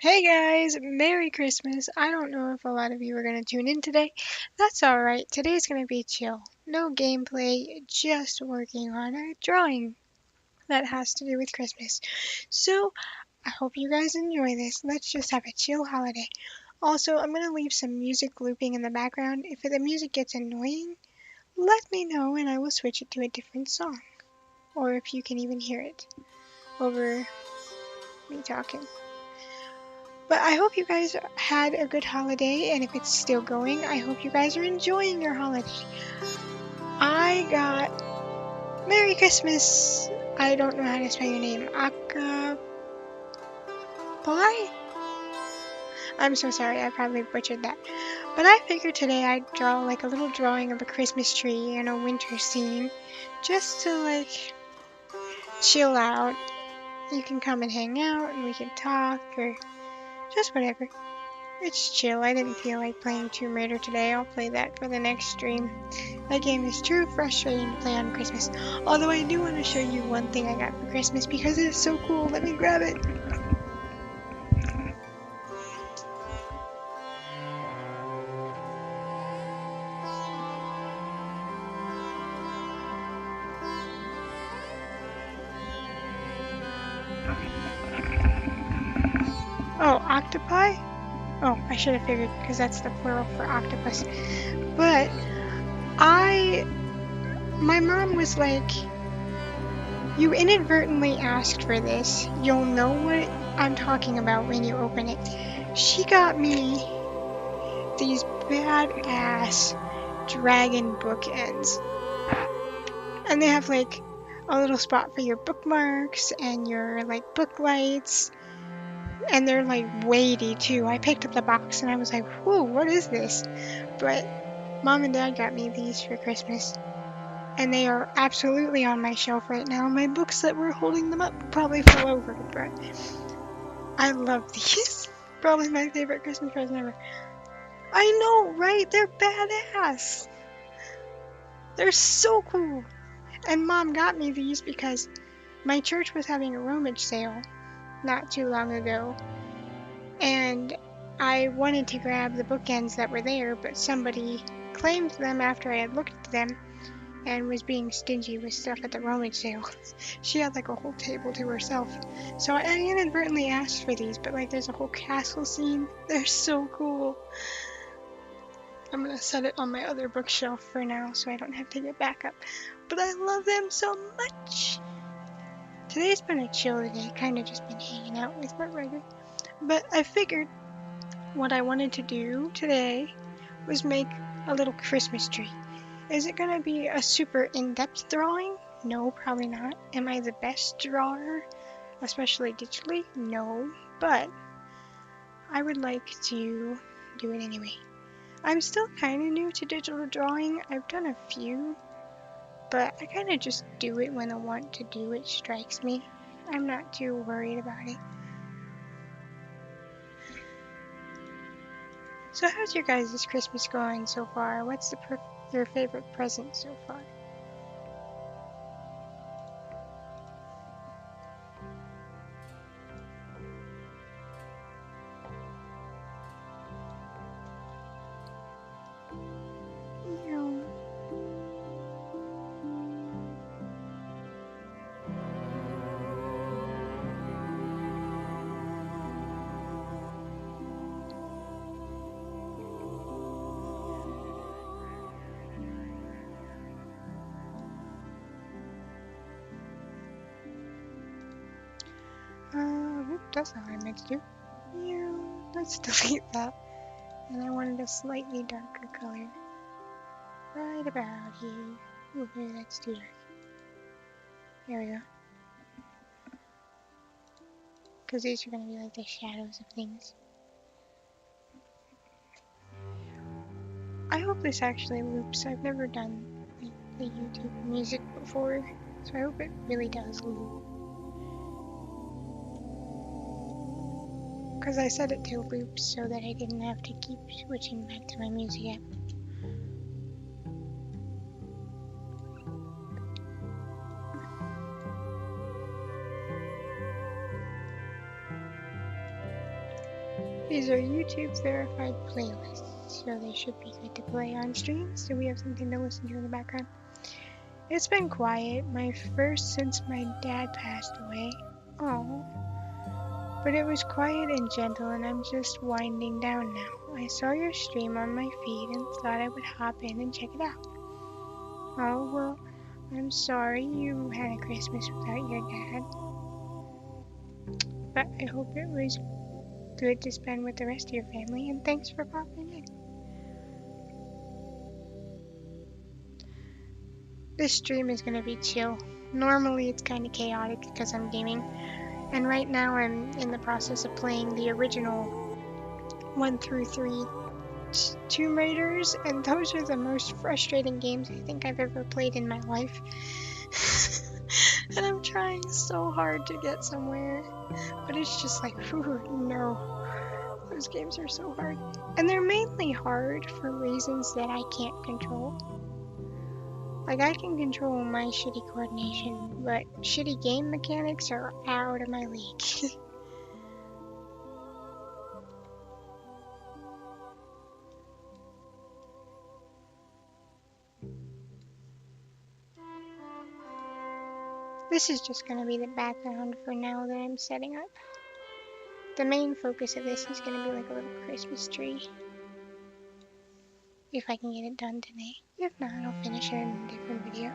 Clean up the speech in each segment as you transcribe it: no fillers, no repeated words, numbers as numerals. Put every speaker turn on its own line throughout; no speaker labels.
Hey guys, Merry Christmas. I don't know if a lot of you are going to tune in today. That's alright. Today's going to be chill. No gameplay, just working on a drawing that has to do with Christmas. So, I hope you guys enjoy this. Let's just have a chill holiday. Also, I'm going to leave some music looping in the background. If the music gets annoying, let me know and I will switch it to a different song. Or if you can even hear it over me talking. But I hope you guys had a good holiday, and if it's still going, I hope you guys are enjoying your holiday. I got Merry Christmas. I don't know how to spell your name. Acapulci? I'm so sorry, I probably butchered that. But I figured today I'd draw like a little drawing of a Christmas tree and a winter scene, just to like chill out. You can come and hang out, and we can talk, or just whatever. It's chill. I didn't feel like playing Tomb Raider today. I'll play that for the next stream. That game is too frustrating to play on Christmas. Although I do want to show you one thing I got for Christmas because it is so cool. Let me grab it. Oh, octopi? Oh, I should have figured because that's the plural for octopus. But my mom was like, you inadvertently asked for this. You'll know what I'm talking about when you open it. She got me these badass dragon bookends. And they have like a little spot for your bookmarks and your like book lights. And they're like weighty too. I picked up the box and I was like, whoa, what is this? But mom and dad got me these for Christmas. And they are absolutely on my shelf right now. My books that were holding them up probably fell over, but I love these. Probably my favorite Christmas present ever. I know, right? They're badass. They're so cool. And mom got me these because my church was having a rummage sale not too long ago, and I wanted to grab the bookends that were there, but somebody claimed them after I had looked at them and was being stingy with stuff at the rummage sale. She had like a whole table to herself. So I inadvertently asked for these, but like there's a whole castle scene. They're so cool. I'm gonna set it on my other bookshelf for now so I don't have to get back up. But I love them so much. Today's been a chill day, kinda just been hanging out with my brother. But I figured what I wanted to do today was make a little Christmas tree. Is it gonna be a super in-depth drawing? No, probably not. Am I the best drawer, especially digitally? No, but I would like to do it anyway. I'm still kind of new to digital drawing. I've done a few, but I kind of just do it when the want to do it strikes me. I'm not too worried about it. So how's your guys' Christmas going so far? What's your favorite present so far? You that's not what I meant to do. Let's delete that. And I wanted a slightly darker color. Right about here. Ooh, maybe that's too dark. There we go. Because these are going to be like the shadows of things. I hope this actually loops. I've never done like, the YouTube music before, so I hope it really does loop. Because I set it to loop so that I didn't have to keep switching back to my music app. These are YouTube verified playlists, so they should be good to play on stream, so we have something to listen to in the background. It's been quiet, my first since my dad passed away. Oh, but it was quiet and gentle, and I'm just winding down now. I saw your stream on my feed and thought I would hop in and check it out. Oh, well, I'm sorry you had a Christmas without your dad, but I hope it was good to spend with the rest of your family, and thanks for popping in. This stream is going to be chill. Normally it's kind of chaotic because I'm gaming, and right now I'm in the process of playing the original 1 through 3 Tomb Raiders, and those are the most frustrating games I think I've ever played in my life. And I'm trying so hard to get somewhere, but it's just like, whew, no. Those games are so hard. And they're mainly hard for reasons that I can't control. Like, I can control my shitty coordination, but shitty game mechanics are out of my league. This is just going to be the background for now that I'm setting up. The main focus of this is going to be like a little Christmas tree. If I can get it done today. If not, I'll finish it in a different video.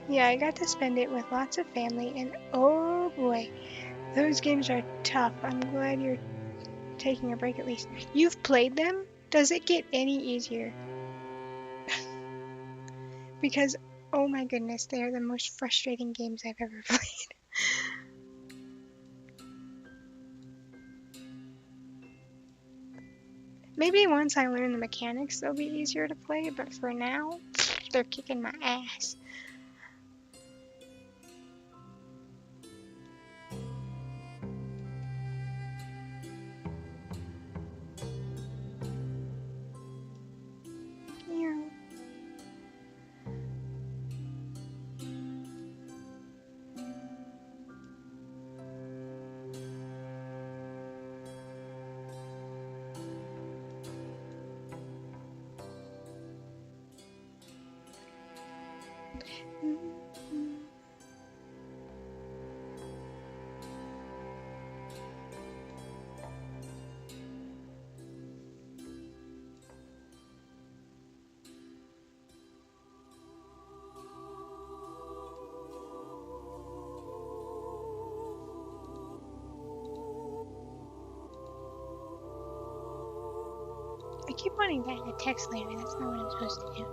Yeah, I got to spend it with lots of family, and oh boy, those games are tough. I'm glad you're taking a break at least. You've played them? Does it get any easier? Because, oh my goodness, they are the most frustrating games I've ever played. Maybe once I learn the mechanics, they'll be easier to play, but for now, they're kicking my ass. Yeah. I keep wanting to add a text layer, that's not what I'm supposed to do.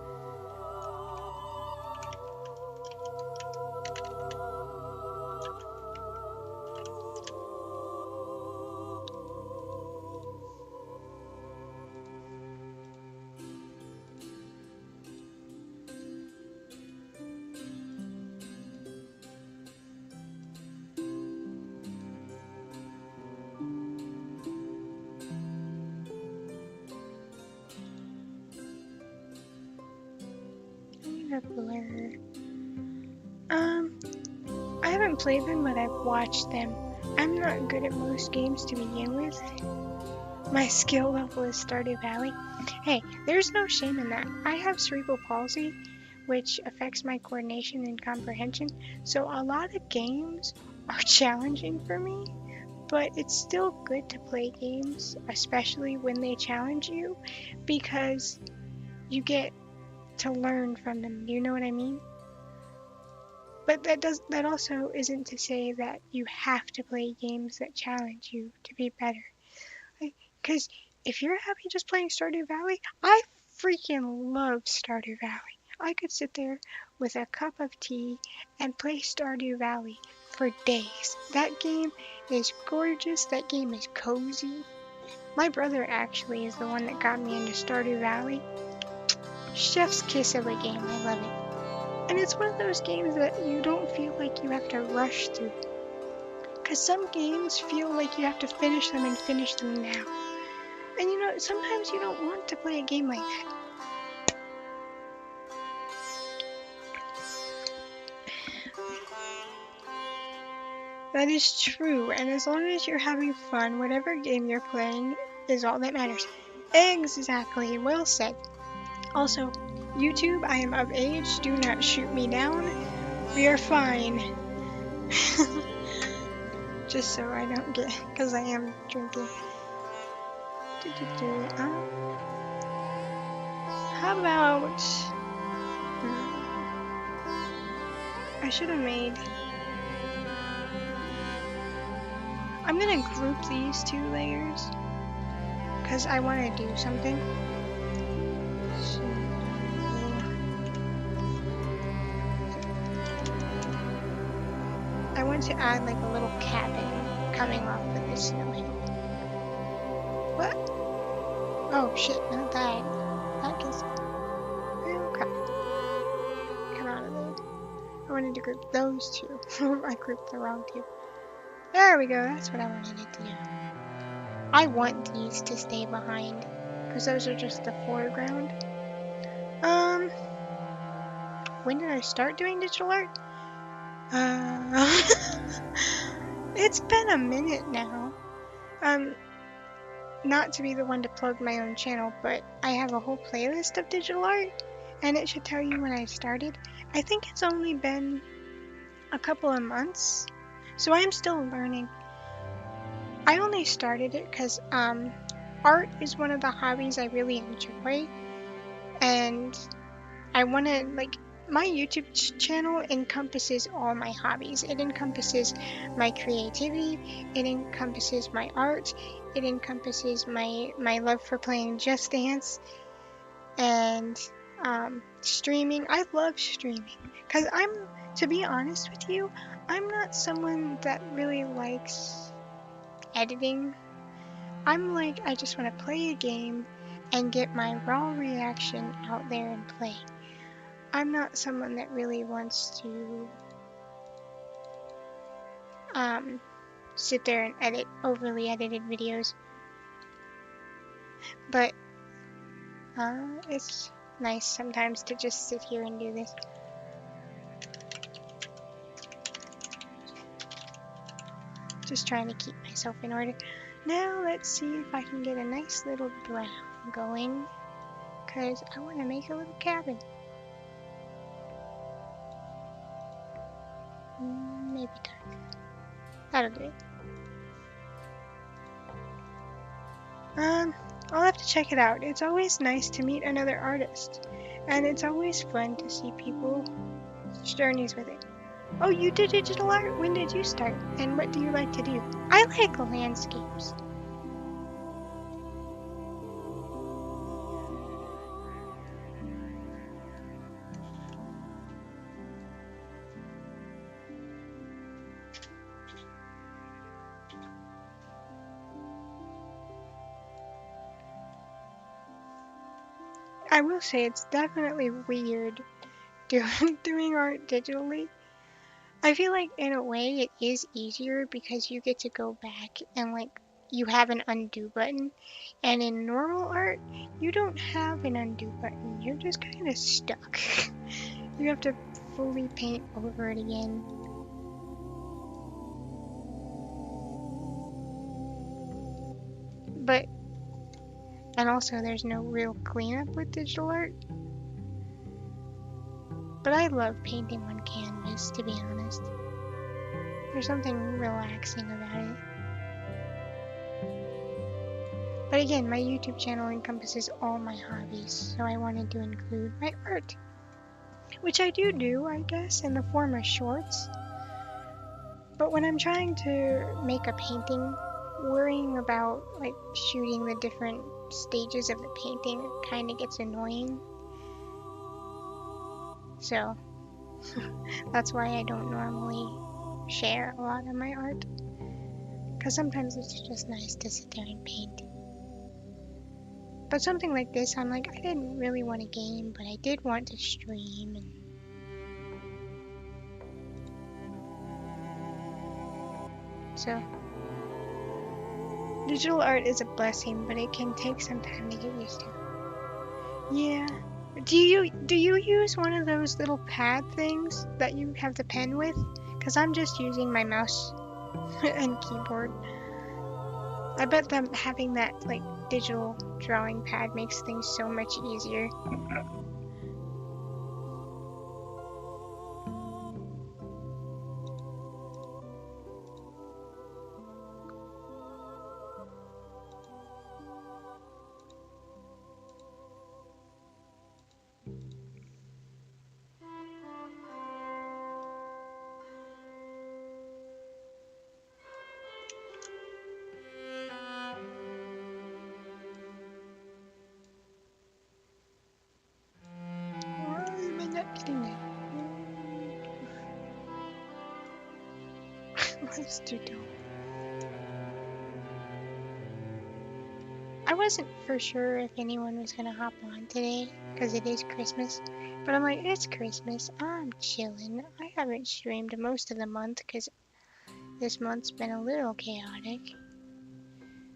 Blur. I haven't played them, but I've watched them. I'm not good at most games to begin with. My skill level is Stardew Valley. Hey, there's no shame in that. I have cerebral palsy, which affects my coordination and comprehension, so a lot of games are challenging for me, but it's still good to play games, especially when they challenge you, because you get to learn from them, you know what I mean? But that also isn't to say that you have to play games that challenge you to be better. Because if you're happy just playing Stardew Valley, I freaking love Stardew Valley. I could sit there with a cup of tea and play Stardew Valley for days. That game is gorgeous, that game is cozy. My brother actually is the one that got me into Stardew Valley. Chef's kiss of a game, I love it. And it's one of those games that you don't feel like you have to rush through. Because some games feel like you have to finish them and finish them now. And you know, sometimes you don't want to play a game like that. That is true, and as long as you're having fun, whatever game you're playing is all that matters. Exactly, well said. Also, YouTube, I am of age, do not shoot me down. We are fine. Just so I don't get, because I am drinking. How about, I should have made, I'm gonna group these 2 layers, because I want to do something. So, I want to add like a little cabin coming off of this snow hill. What? Oh shit, not that. That gets. Oh crap. Come out of there. I wanted to group those 2. I grouped the wrong 2. There we go, that's what I wanted it to do. I want these to stay behind, because those are just the foreground. When did I start doing digital art? It's been a minute now. Not to be the one to plug my own channel, but I have a whole playlist of digital art, and it should tell you when I started. I think it's only been a couple of months, so I'm still learning. I only started it because art is one of the hobbies I really enjoy, and I want to, like, my YouTube channel encompasses all my hobbies. It encompasses my creativity, it encompasses my art, it encompasses my love for playing Just Dance, and streaming. I love streaming, because to be honest with you, I'm not someone that really likes editing. I'm like, I just want to play a game and get my raw reaction out there and play. I'm not someone that really wants to sit there and edit overly edited videos. But it's nice sometimes to just sit here and do this. Just trying to keep myself in order. Now let's see if I can get a nice little brown going, because I want to make a little cabin. Maybe dark. That'll do it. I'll have to check it out. It's always nice to meet another artist, and it's always fun to see people's journeys with it. Oh, you did digital art? When did you start? And what do you like to do? I like landscapes. I will say it's definitely weird doing art digitally. I feel like in a way it is easier because you get to go back and like you have an undo button, and in normal art you don't have an undo button. You're just kind of stuck. You have to fully paint over it again. But and also there's no real cleanup with digital art. But I love painting on canvas, to be honest. There's something relaxing about it. But again, my YouTube channel encompasses all my hobbies, so I wanted to include my art. Which I do, I guess, in the form of shorts. But when I'm trying to make a painting, worrying about like shooting the different stages of the painting kind of gets annoying. So that's why I don't normally share a lot of my art, because sometimes it's just nice to sit there and paint. But something like this, I'm like, I didn't really want a game, but I did want to stream. And so digital art is a blessing, but it can take some time to get used to. Yeah. Do you use one of those little pad things that you have the pen with? Because I'm just using my mouse. and keyboard. I bet them having that like digital drawing pad makes things so much easier. Why am I not getting it? Let's do dumb. I wasn't for sure if anyone was gonna hop on today, because it is Christmas. But I'm like, it's Christmas, I'm chilling. I haven't streamed most of the month, because this month's been a little chaotic.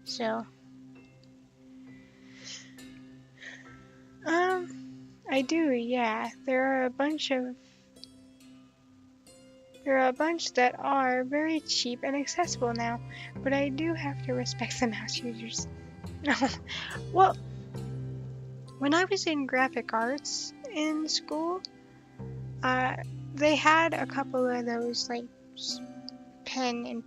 So, I do, yeah. There are a bunch that are very cheap and accessible now, but I do have to respect the mouse users. Well, when I was in graphic arts in school, they had a couple of those like pen and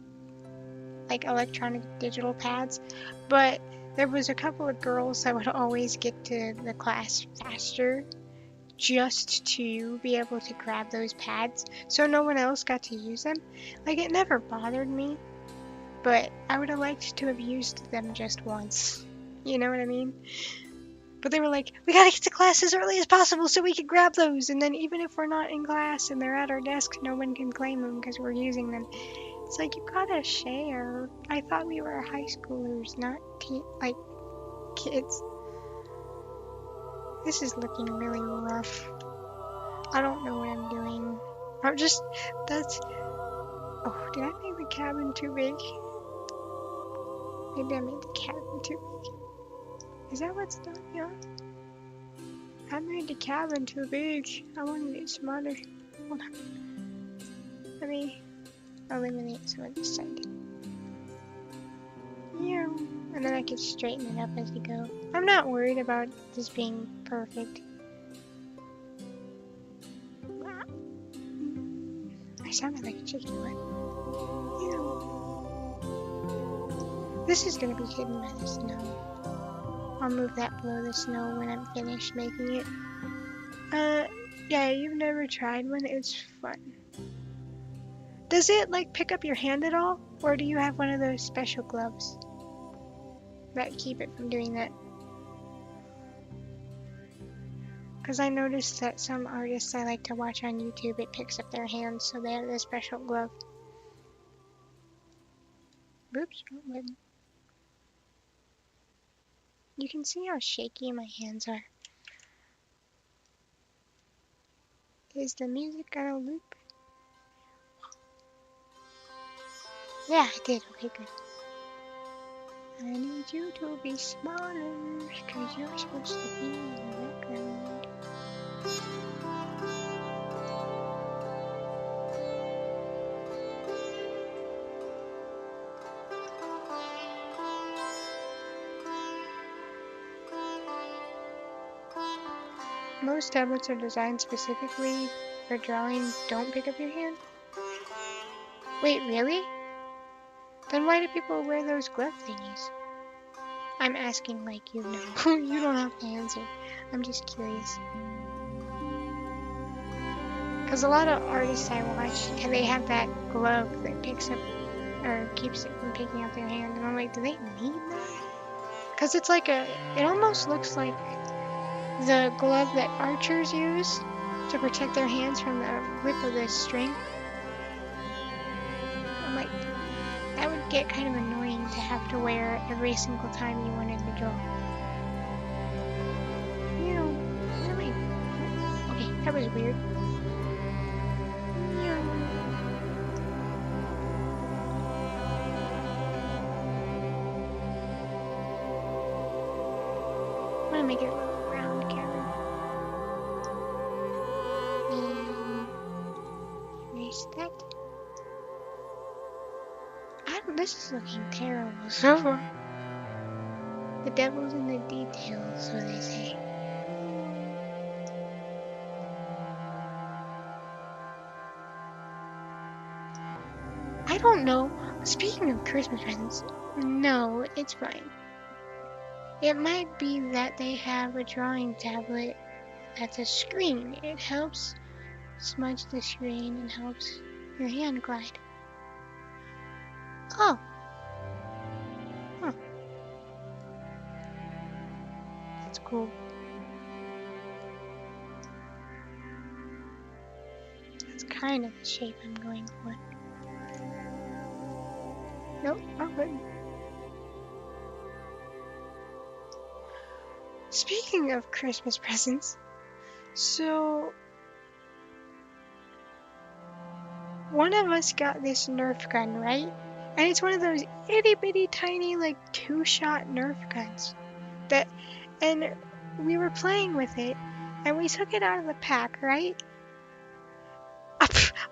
like electronic digital pads, but there was a couple of girls that would always get to the class faster just to be able to grab those pads, so no one else got to use them. Like, it never bothered me, but I would have liked to have used them just once. You know what I mean? But they were like, we gotta get to class as early as possible so we can grab those, and then even if we're not in class and they're at our desks, no one can claim them because we're using them. It's like, you gotta share. I thought we were high schoolers, not like kids. This is looking really rough. I don't know what I'm doing. Oh, did I make the cabin too big? Maybe I made the cabin too big. Is that what's done? Yeah. I made the cabin too big. I wanted it smaller. Hold on. Let me eliminate some of this side. Yeah. And then I can straighten it up as we go. I'm not worried about this being perfect. I sounded like a chicken, what? Yeah. This is gonna be hidden by the snow. I'll move that below the snow when I'm finished making it. Yeah, you've never tried one? It's fun. Does it, like, pick up your hand at all? Or do you have one of those special gloves that keep it from doing that? Because I noticed that some artists I like to watch on YouTube, it picks up their hands, so they have this special glove. Oops, wrong button. You can see how shaky my hands are. Is the music gonna loop? Yeah, I did. Okay, good. I need you to be smaller, because you're supposed to be in the background. Most tablets are designed specifically for drawing. Don't pick up your hand? Wait, really? Then why do people wear those glove thingies? I'm asking like you know. You don't have to answer. I'm just curious. Because a lot of artists I watch, and they have that glove that picks up, or keeps it from picking up their hand. And I'm like, do they need that? Because it's like it almost looks like the glove that archers use to protect their hands from the whip of the string. I'm like, that would get kind of annoying to have to wear every single time you wanted to draw. You know, what am I? Okay, that was weird. I'm gonna make it a little round cabin. And erase that. This is looking terrible so far. The devil's in the details, so they say. I don't know. Speaking of Christmas presents, no, it's fine. It might be that they have a drawing tablet that's a screen. It helps smudge the screen and helps your hand glide. Oh. Huh. That's cool. That's kind of the shape I'm going for. Nope, wrong button. Speaking of Christmas presents, so one of us got this Nerf gun, right? And it's one of those itty bitty tiny like 2-shot Nerf guns. And we were playing with it and we took it out of the pack, right?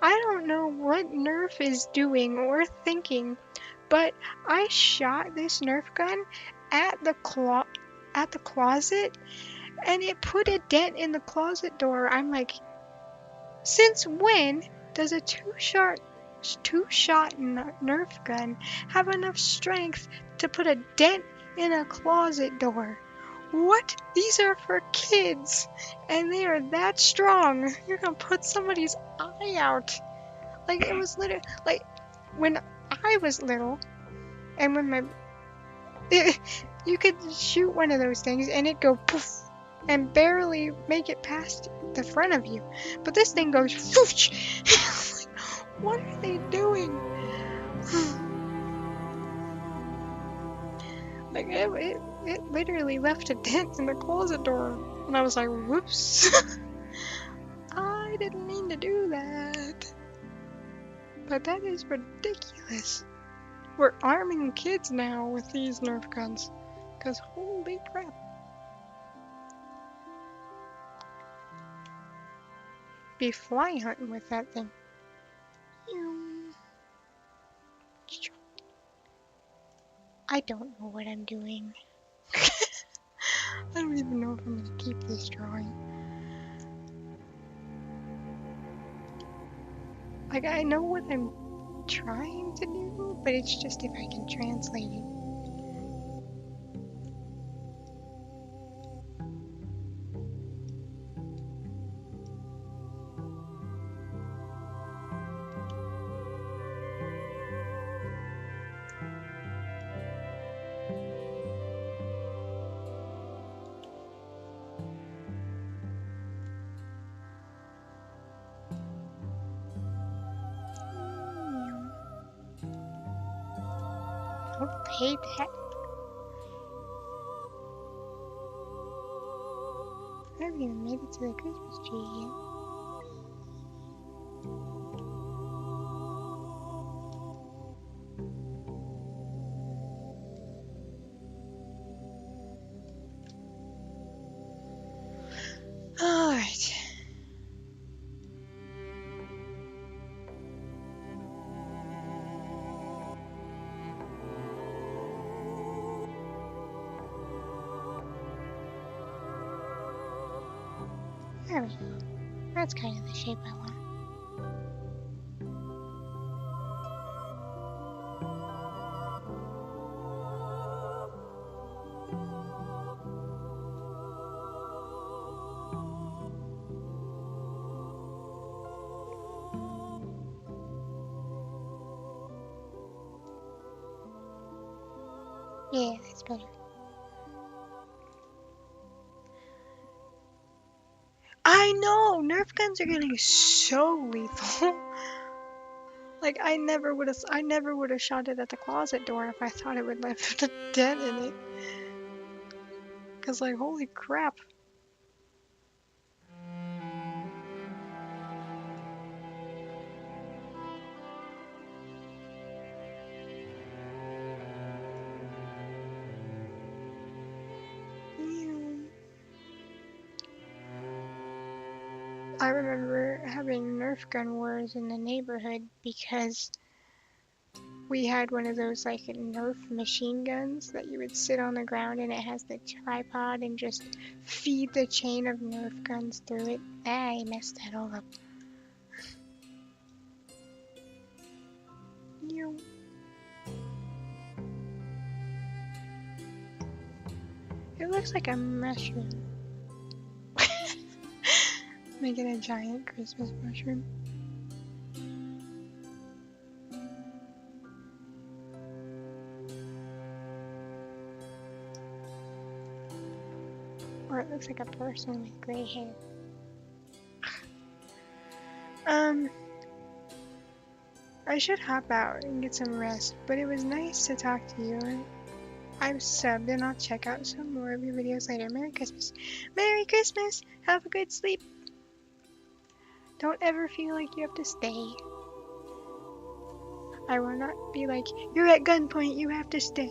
I don't know what Nerf is doing or thinking, but I shot this Nerf gun at the closet and it put a dent in the closet door. I'm like, since when does a two-shot Nerf gun have enough strength to put a dent in a closet door? What? These are for kids, and they are that strong. You're gonna put somebody's eye out. Like, it was literally, like, when I was little, and when my, you could shoot one of those things, and it'd go poof, and barely make it past the front of you. But this thing goes whoosh. What are they doing? Like, it literally left a dent in the closet door. And I was like, whoops. I didn't mean to do that. But that is ridiculous. We're arming kids now with these Nerf guns. Because holy crap. Be fly hunting with that thing. I don't know what I'm doing. I don't even know if I'm going to keep this drawing. Like, I know what I'm trying to do, but it's just if I can translate it. Don't pay that. I haven't even made it to the Christmas tree yet. Alright. There we go. That's kind of the shape I want. Yeah, that's better. I know! Nerf guns are getting so lethal. Like, I never would have shot it at the closet door if I thought it would leave a dent in it. Cause like, holy crap. I remember having Nerf gun wars in the neighborhood because We had one of those like Nerf machine guns that you would sit on the ground and it has the tripod and just feed the chain of Nerf guns through it. I messed that all up. You. It looks like a mushroom. Make it a giant Christmas mushroom. Or it looks like a person with gray hair. I should hop out and get some rest, but it was nice to talk to you. I've subbed and I'll check out some more of your videos later. Merry Christmas. Merry Christmas! Have a good sleep. Don't ever feel like you have to stay. I will not be like, you're at gunpoint, you have to stay.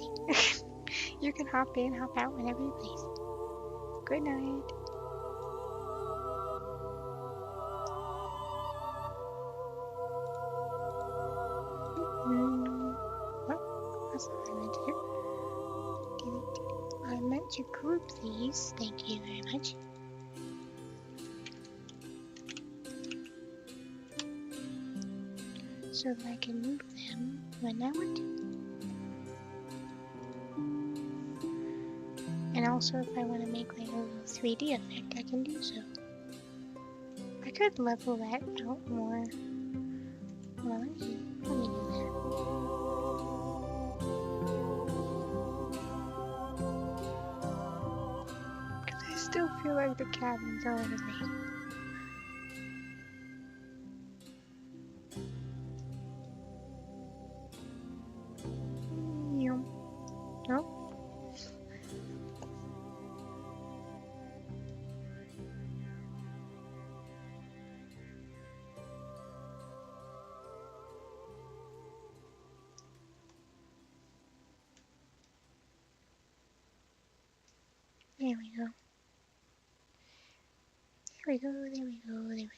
You can hop in, hop out whenever you please. Good night. What? That's not what I meant to do. Delete. I meant to group these. Thank you very much. So that I can move them when I want to. And also if I want to make like a little 3D effect, I can do so. I could level that out more. Well, let me do that. Because I still feel like the cabin's all over the place. Nope. There we go. There we go, there we go, there we go.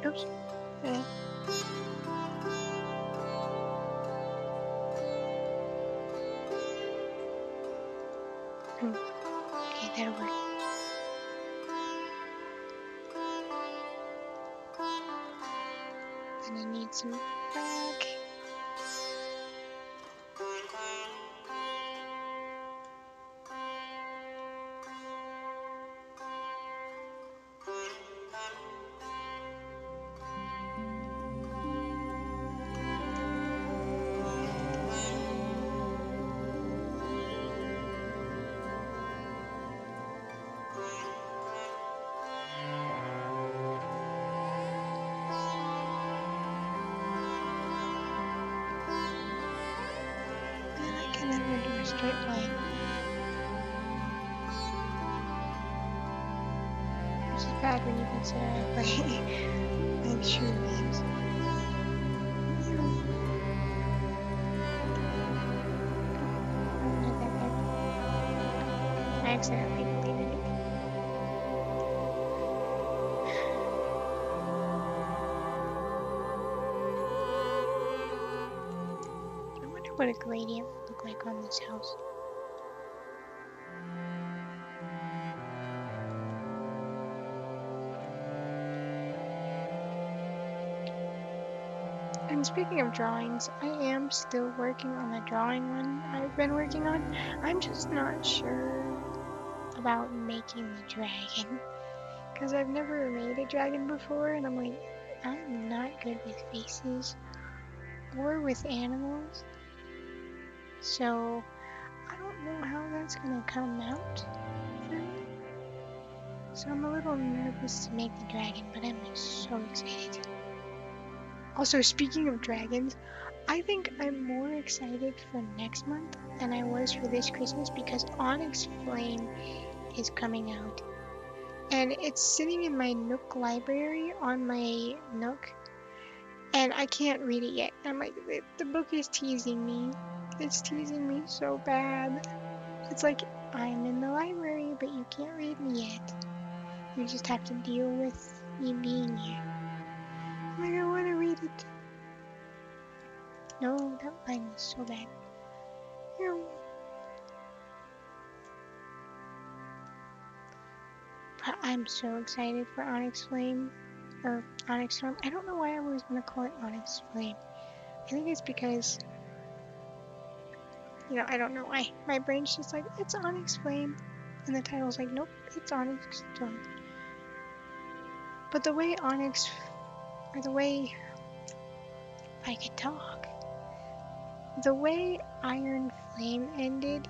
Oops. Okay, that'll work. And I need some back. And then we'll do a straight line. Which is bad when you consider I play like shooter games. I accidentally deleted it. I wonder what a gradient would look like on this house. And speaking of drawings, I am still working on the drawing one I've been working on. I'm just not sure about making the dragon. Because I've never made a dragon before, and I'm like, I'm not good with faces or with animals. So, I don't know how that's gonna come out for me. So I'm a little nervous to make the dragon, but I'm so excited. Also, speaking of dragons, I think I'm more excited for next month than I was for this Christmas because Onyx Flame is coming out. And it's sitting in my Nook library on my Nook, and I can't read it yet. I'm like, the book is teasing me. It's teasing me so bad. It's like, I'm in the library, but you can't read me yet. You just have to deal with me being here. I'm like, I want to read it. No, that line was so bad. But I'm so excited for Onyx Flame, or Onyx Storm. I don't know why I always want to call it Onyx Flame. I think it's because, I don't know why. My brain's just like, it's Onyx Flame. And the title's like, nope, it's Onyx Storm. But the way if I could talk, the way Iron Flame ended,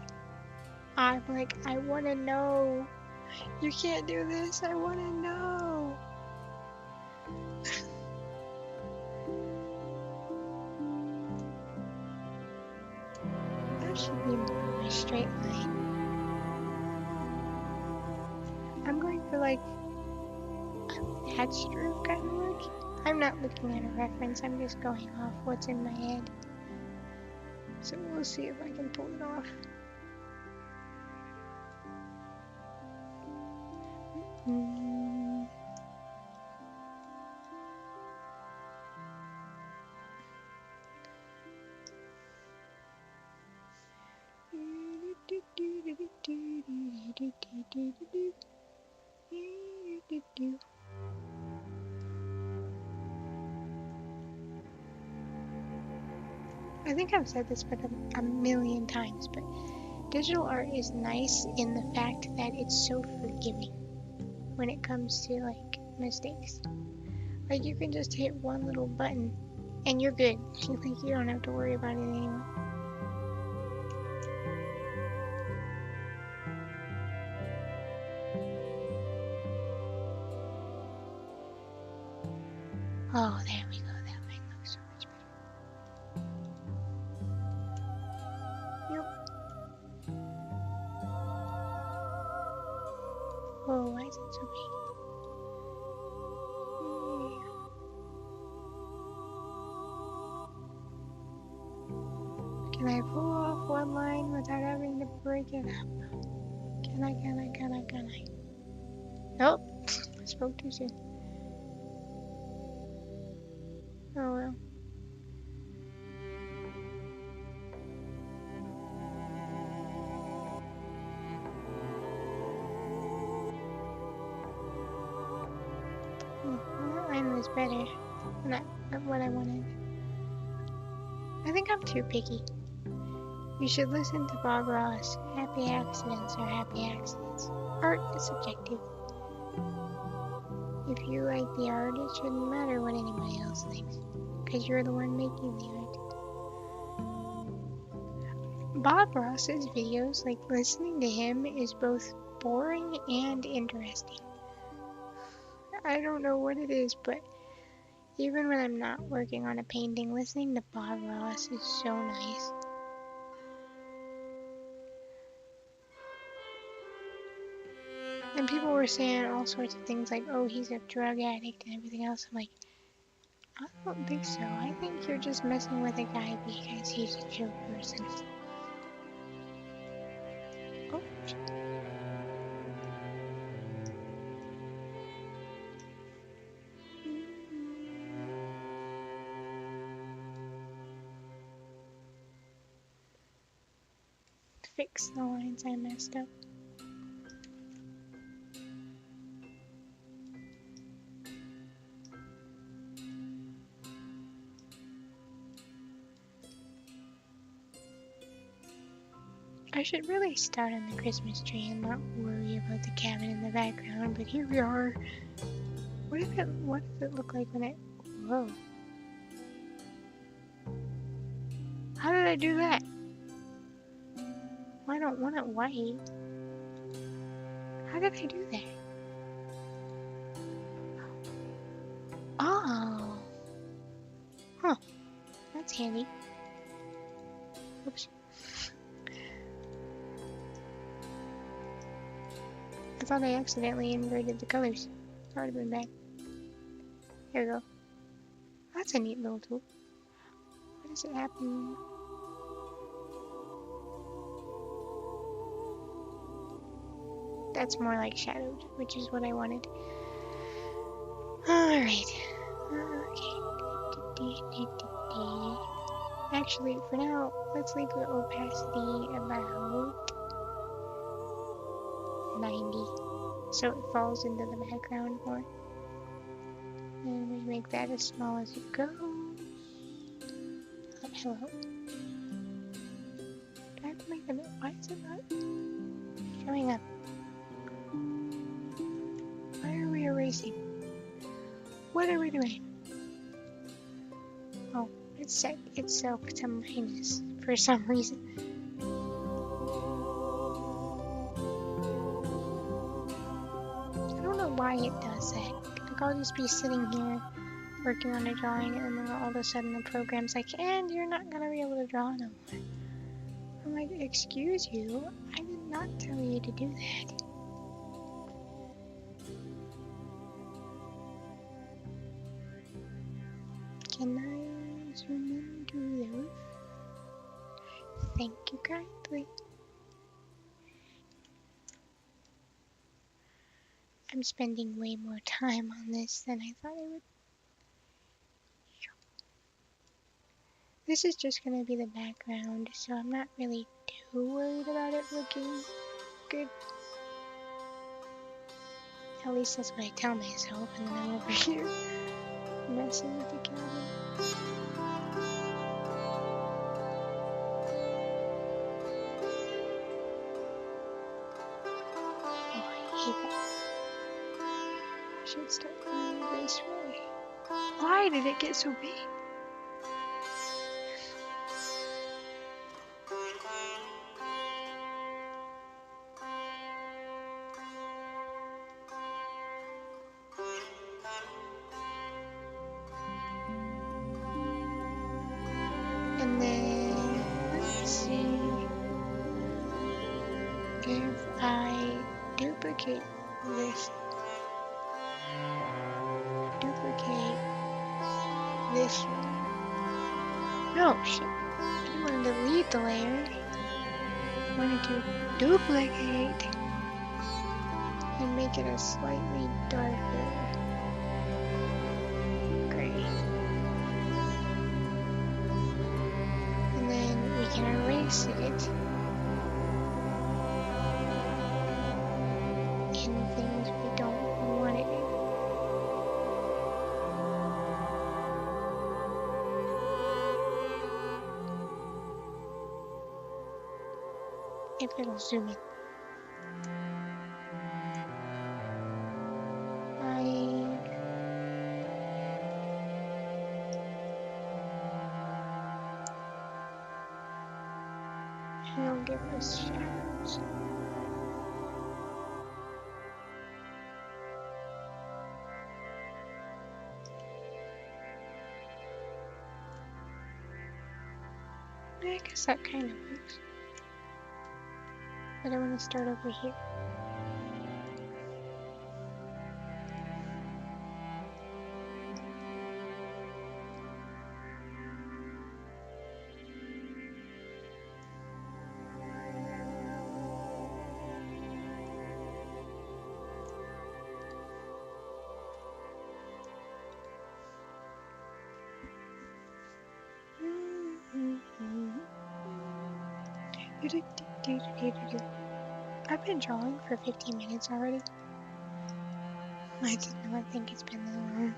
I'm like, I want to know. You can't do this, I want to know. That should be more of a straight line. I'm going for like a hatch stroke kind of look. I'm not looking at a reference, I'm just going off what's in my head. So we'll see if I can pull it off. I think I've said this but a million times, but digital art is nice in the fact that it's so forgiving when it comes to like mistakes. Like you can just hit one little button and you're good. Like you don't have to worry about it anymore. Oh, there we go. That might look so much better. Yep. Oh, why is it so big? Can I pull off one line without having to break it up? Can I? Nope. I spoke too soon. Oh well. That line was better. Not what I wanted. I think I'm too picky. You should listen to Bob Ross. Happy accidents are happy accidents. Art is subjective. If you like the art, it shouldn't matter what anybody else thinks, because you're the one making the art. Bob Ross's videos, like listening to him, is both boring and interesting. I don't know what it is, but even when I'm not working on a painting, listening to Bob Ross is so nice. And people were saying all sorts of things like, oh, he's a drug addict and everything else. I'm like, I don't think so. I think you're just messing with a guy because he's a chill person. Oh. Fix the lines I messed up. I should really start on the Christmas tree and not worry about the cabin in the background, but here we are. What does it look like when it... Whoa. How did I do that? I don't want it white. How did I do that? Oh. Huh. That's handy. Oops. I thought I accidentally inverted the colors. That would have been bad. Here we go. That's a neat little tool. Why does it happen? That's more like shadowed, which is what I wanted. Alright. Okay. Actually, for now, let's leave the opacity about 90. So it falls into the background more. And we make that as small as it goes. Oh, hello. Do I have to make it? Why is it not showing up? Why are we erasing? What are we doing? Oh, it set itself to minus for some reason. I don't know why it does that. Like, I'll just be sitting here working on a drawing, and then all of a sudden the program's like, and you're not gonna be able to draw no more. I'm like, excuse you? I did not tell you to do that. Can I zoom into the roof? Thank you kindly. I'm spending way more time on this than I thought I would. This is just going to be the background, so I'm not really too worried about it looking good. At least that's what I tell myself, and then I'm over here messing with the cabin. Oh, I hate that. I should start going this way. Why did it get so big? And then, let's see, if I duplicate this one. No, shit. I didn't want to delete the layer. I wanted to duplicate and make it a slightly darker gray. And then we can erase it in things we don't want it in. If it'll zoom in. It'll give us shadows. I guess that kind of works. But I want to start over here. I've been drawing for 15 minutes already. I did not think it's been that long.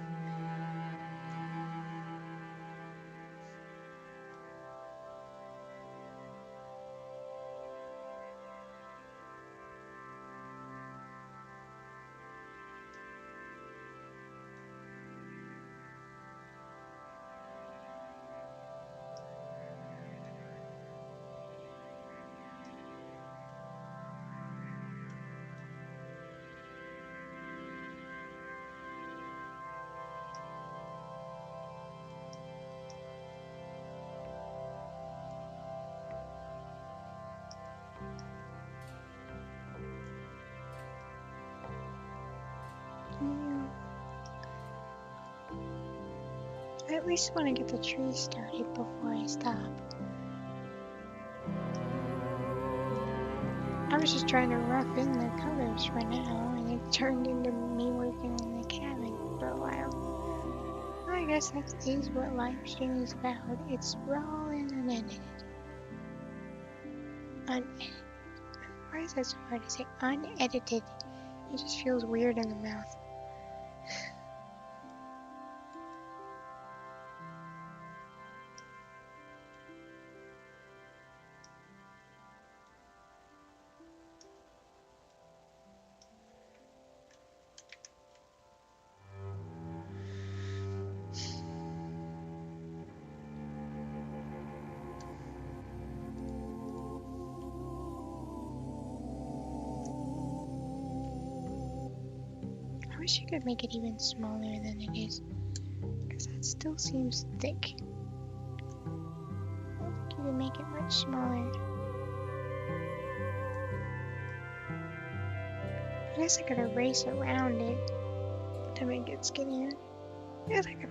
I at least want to get the tree started before I stop. I was just trying to rough in the colors for now, and it turned into me working on the cabin for a while. I guess that is what live streaming is about. It's raw and unedited. Unedited. Why is that so hard to say? Unedited. It just feels weird in the mouth. I wish you could make it even smaller than it is, because that still seems thick. I think you can make it much smaller. I guess I could erase around it to make it skinnier. Yes, I could.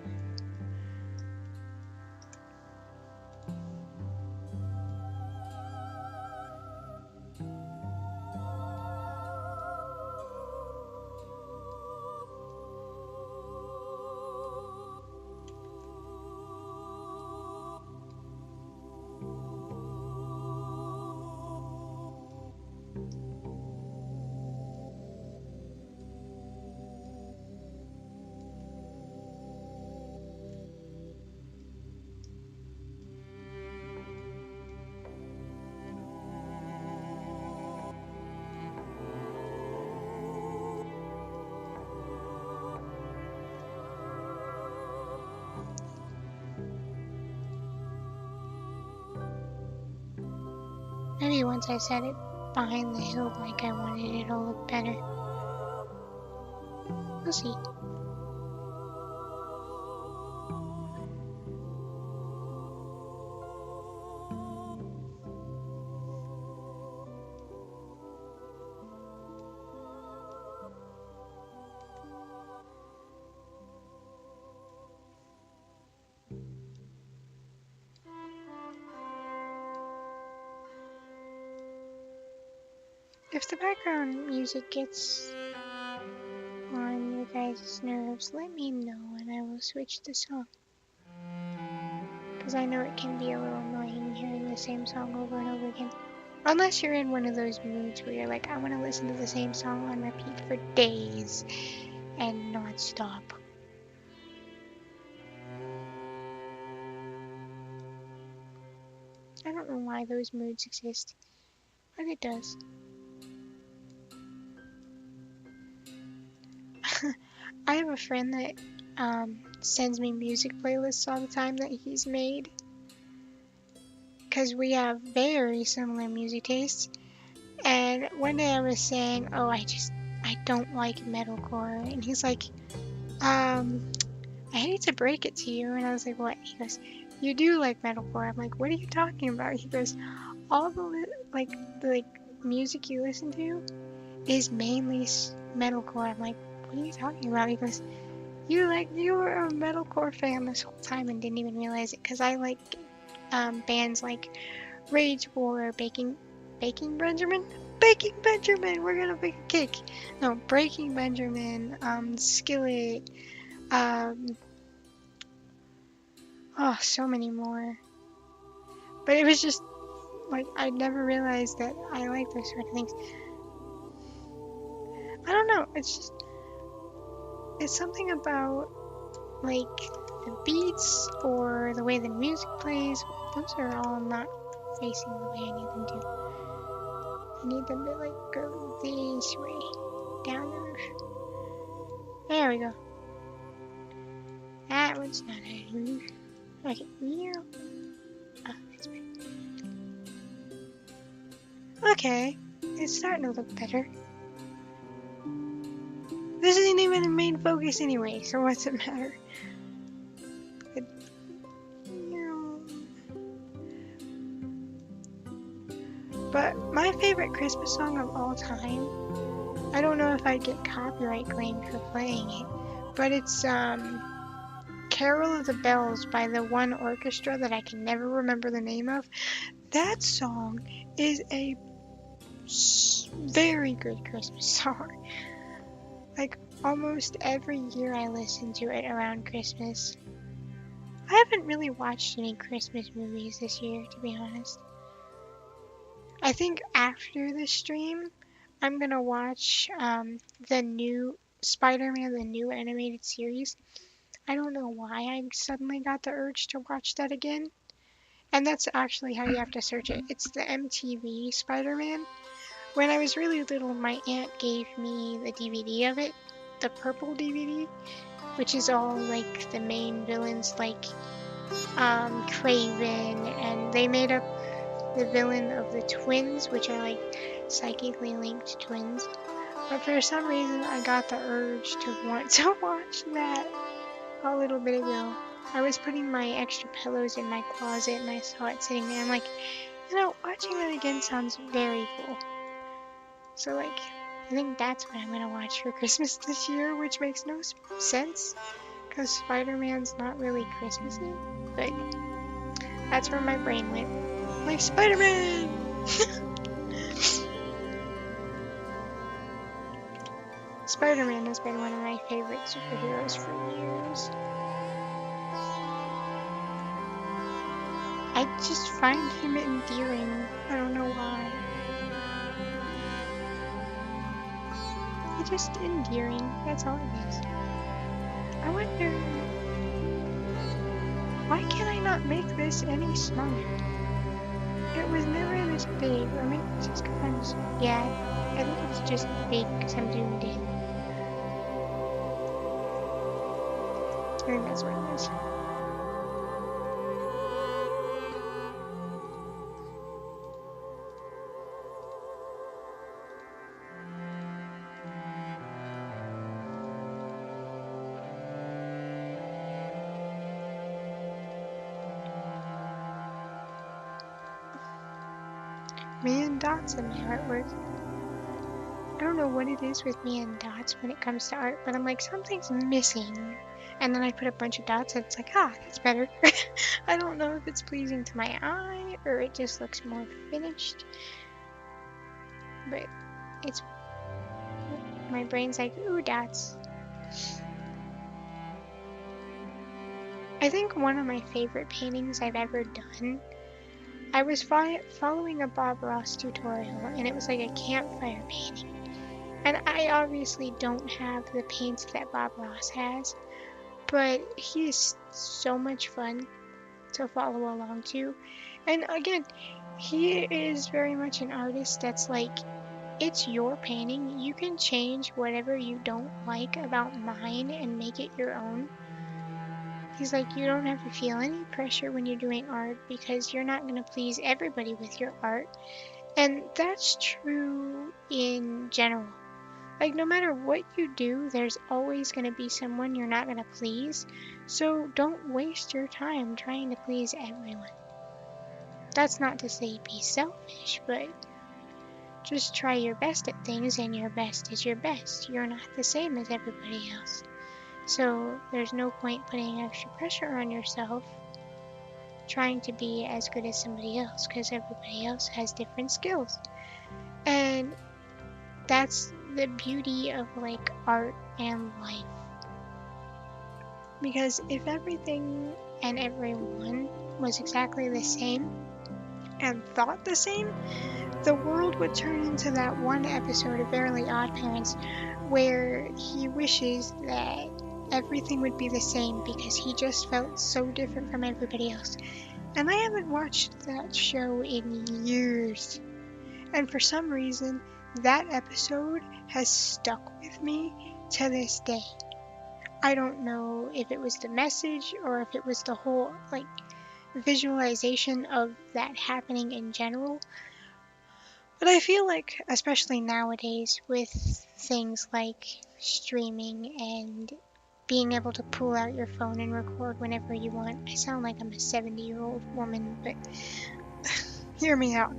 Maybe once I set it behind the hill like I wanted, it'll look better. We'll see. If the background music gets on your guys' nerves, let me know and I will switch the song. Because I know it can be a little annoying hearing the same song over and over again. Unless you're in one of those moods where you're like, I want to listen to the same song on repeat for days and not stop. I don't know why those moods exist, but it does. I have a friend that sends me music playlists all the time that he's made. Because we have very similar music tastes. And one day I was saying, oh, I don't like metalcore. And he's like, I hate to break it to you. And I was like, what? He goes, you do like metalcore. I'm like, what are you talking about? He goes, all the music you listen to is mainly metalcore. I'm like, what are you talking about? He goes, you were a metalcore fan this whole time and didn't even realize it. Because I like bands like Rage War, Baking Benjamin, we're gonna bake a cake. No, Breaking Benjamin, Skillet, oh, so many more. But it was just like I never realized that I like those sort of things. I don't know. It's something about like the beats or the way the music plays. Those are all not facing the way I need them to. I need them to like go this way, down the roof. There we go. That one's not a roof. Okay, yeah. Oh, that's right. Okay, it's starting to look better. This isn't even the main focus anyway, so what's it matter? But my favorite Christmas song of all time, I don't know if I'd get copyright claimed for playing it, but it's Carol of the Bells by the one orchestra that I can never remember the name of. That song is a very good Christmas song. Like, almost every year I listen to it around Christmas. I haven't really watched any Christmas movies this year, to be honest. I think after the stream, I'm gonna watch the new Spider-Man, the new animated series. I don't know why I suddenly got the urge to watch that again. And that's actually how you have to search it. It's the MTV Spider-Man. When I was really little, my aunt gave me the DVD of it, the purple DVD, which is all like the main villains like Craven, and they made up the villain of the twins, which are like psychically linked twins. But for some reason, I got the urge to want to watch that a little bit ago. I was putting my extra pillows in my closet and I saw it sitting there. I'm like, watching that again sounds very cool. So, like, I think that's what I'm gonna watch for Christmas this year, which makes no sense because Spider-Man's not really Christmassy. But that's where my brain went. Like, Spider-Man! Spider-Man has been one of my favorite superheroes for years. I just find him endearing. I don't know why. He's just endearing. That's all it is. I wonder, why can I not make this any smaller? It was never this big, or maybe it's just because I'm I think it's just big because I'm zoomed in. I think that's what it is. Me and dots in my artwork. I don't know what it is with me and dots when it comes to art, but I'm like, something's missing. And then I put a bunch of dots and it's like, that's better. I don't know if it's pleasing to my eye or it just looks more finished. But it's, my brain's like, ooh, dots. I think one of my favorite paintings I've ever done, I was following a Bob Ross tutorial and it was like a campfire painting. And I obviously don't have the paints that Bob Ross has, but he is so much fun to follow along to. And again, he is very much an artist that's like, it's your painting. You can change whatever you don't like about mine and make it your own. He's like, you don't have to feel any pressure when you're doing art because you're not going to please everybody with your art. And that's true in general. Like, no matter what you do, there's always going to be someone you're not going to please. So don't waste your time trying to please everyone. That's not to say be selfish, but just try your best at things, and your best is your best. You're not the same as everybody else. So there's no point putting extra pressure on yourself trying to be as good as somebody else, because everybody else has different skills. And that's the beauty of like art and life. Because if everything and everyone was exactly the same and thought the same, the world would turn into that one episode of Fairly Odd Parents where he wishes that everything would be the same because he just felt so different from everybody else. And I haven't watched that show in years. And for some reason, that episode has stuck with me to this day. I don't know if it was the message or if it was the whole like visualization of that happening in general. But I feel like, especially nowadays with things like streaming and being able to pull out your phone and record whenever you want. I sound like I'm a 70-year-old woman, but hear me out.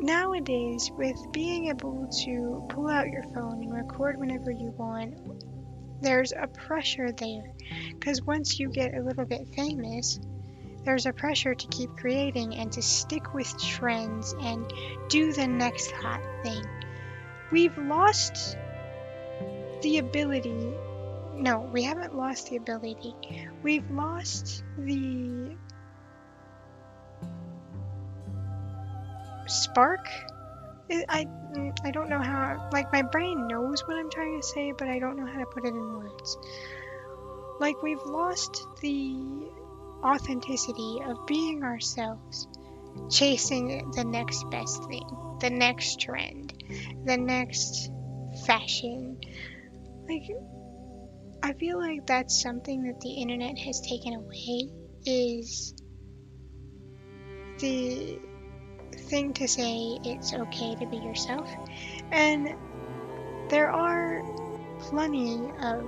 Nowadays, with being able to pull out your phone and record whenever you want, there's a pressure there. Because once you get a little bit famous, There's a pressure to keep creating and to stick with trends and do the next hot thing. We've lost the ability. No, we haven't lost the ability. We've lost the spark. I don't know how, like, my brain knows what I'm trying to say, but I don't know how to put it in words. Like, we've lost the authenticity of being ourselves, chasing the next best thing, the next trend, the next fashion. Like, I feel like that's something that the internet has taken away, is the thing to say it's okay to be yourself. And there are plenty of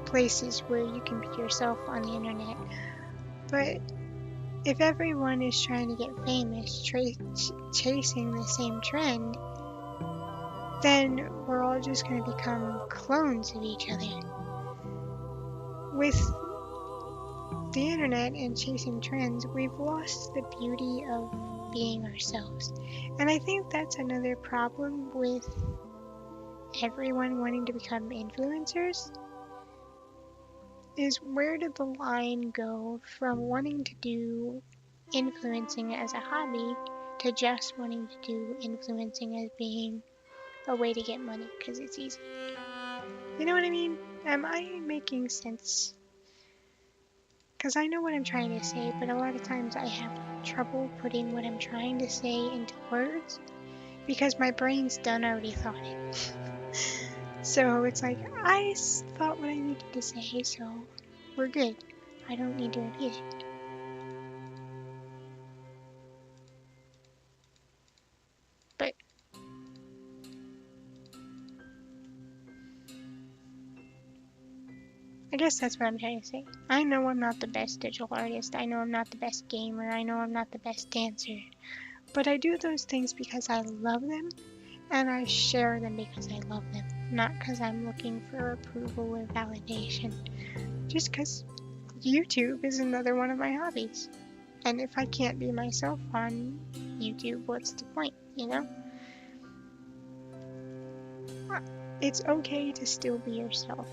places where you can be yourself on the internet, but if everyone is trying to get famous, chasing the same trend, then we're all just going to become clones of each other. With the internet and chasing trends, we've lost the beauty of being ourselves. And I think that's another problem with everyone wanting to become influencers, is where did the line go from wanting to do influencing as a hobby to just wanting to do influencing as being a way to get money because it's easy? You know what I mean? Am I making sense? Because I know what I'm trying to say, but a lot of times I have trouble putting what I'm trying to say into words because my brain's done already thought it. So it's like, I thought what I needed to say, so we're good. I don't need to repeat it. But I guess that's what I'm trying to say. I know I'm not the best digital artist. I know I'm not the best gamer. I know I'm not the best dancer. But I do those things because I love them, and I share them because I love them, not because I'm looking for approval or validation. Just because YouTube is another one of my hobbies. And if I can't be myself on YouTube, what's the point, you know? It's okay to still be yourself.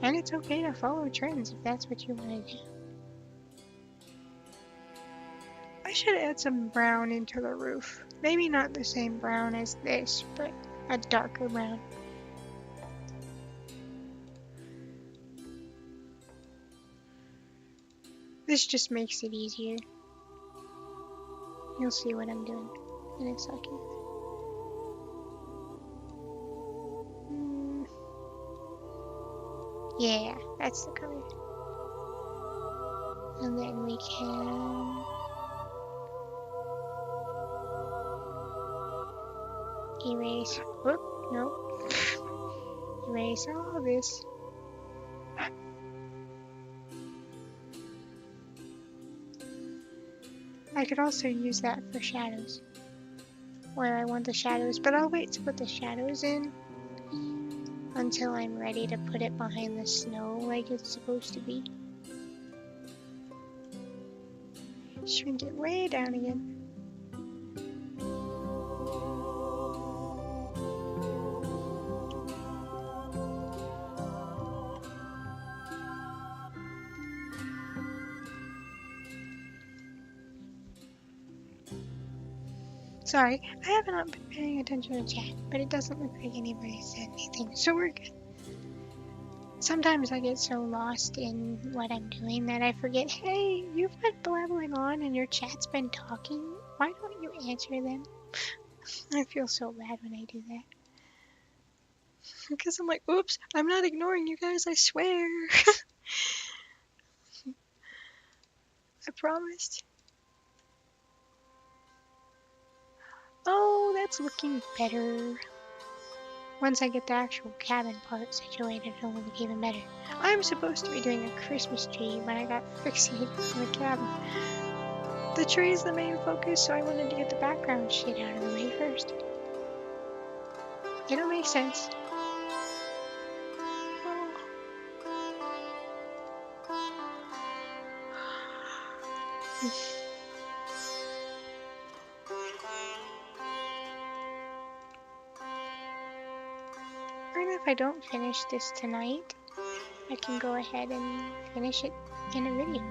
And it's okay to follow trends if that's what you want to do. I should add some brown into the roof. Maybe not the same brown as this, but a darker brown. This just makes it easier. You'll see what I'm doing in a second. Yeah, that's the color. And then we can erase. Whoop, nope. Erase all this. I could also use that for shadows, where I want the shadows, but I'll wait to put the shadows in until I'm ready to put it behind the snow like it's supposed to be. Shrink it way down again. Sorry, I haven't been paying attention to chat, but it doesn't look like anybody said anything, so we're good. Sometimes I get so lost in what I'm doing that I forget, hey, you've been blabbering on and your chat's been talking. Why don't you answer them? I feel so bad when I do that. Because I'm like, oops, I'm not ignoring you guys, I swear. I promised. Oh, that's looking better. Once I get the actual cabin part situated, it'll look even better. I'm supposed to be doing a Christmas tree, but I got fixated on the cabin. The tree is the main focus, so I wanted to get the background shit out of the way first. It'll make sense. And if I don't finish this tonight, I can go ahead and finish it in a video.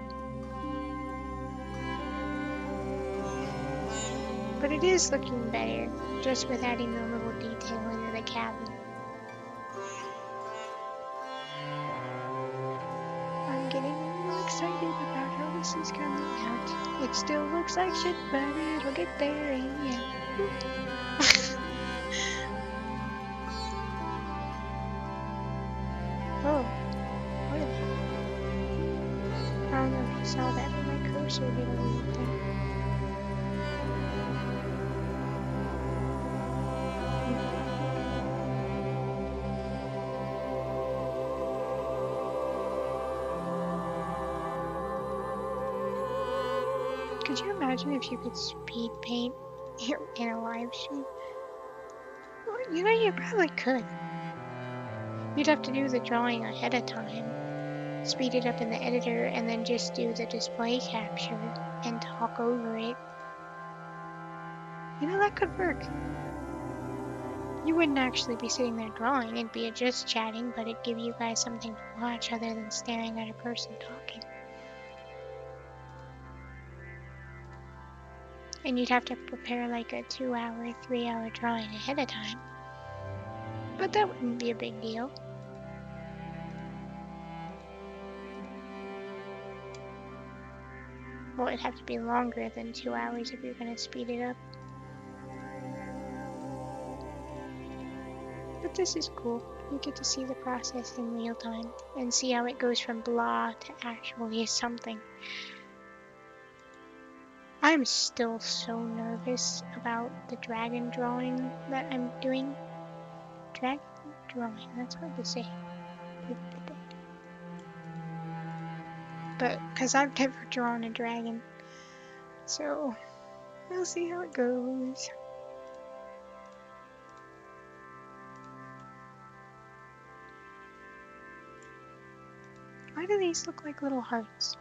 But it is looking better, just with adding a little detail into the cabin. I'm getting a little excited about how this is coming out. It still looks like shit, but it'll get there in the end. Oh, what is that? I don't know if you saw that, but my cursor did a weird thing. Could you imagine if you could speed paint in a live stream? Well, you know, you probably could. You'd have to do the drawing ahead of time, speed it up in the editor, and then just do the display capture and talk over it. You know, that could work. You wouldn't actually be sitting there drawing, it'd be just chatting, but it'd give you guys something to watch other than staring at a person talking. And you'd have to prepare like a 2-hour, 3-hour drawing ahead of time. But that wouldn't be a big deal. Well, it'd have to be longer than 2 hours if you're going to speed it up. But this is cool. You get to see the process in real time and see how it goes from blah to actually something. I'm still so nervous about the dragon drawing that I'm doing. Dragon drawing, that's hard to say. But, because I've never drawn a dragon. So, we'll see how it goes. Why do these look like little hearts?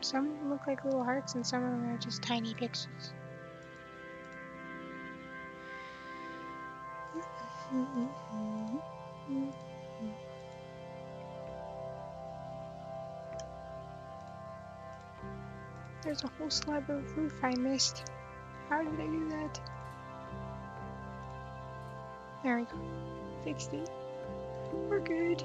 Some look like little hearts and some of them are just tiny pixels. There's a whole slab of roof I missed. How did I do that? There we go. Fixed it. We're good.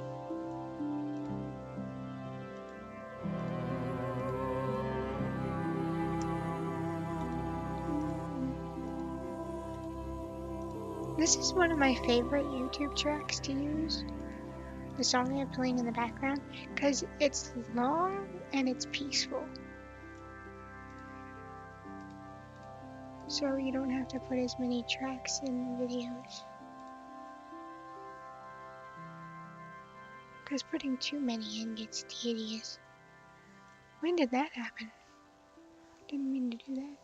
This is one of my favorite YouTube tracks to use. The song I'm playing in the background, because it's long and it's peaceful. So you don't have to put as many tracks in the videos. Because putting too many in gets tedious. When did that happen? Didn't mean to do that.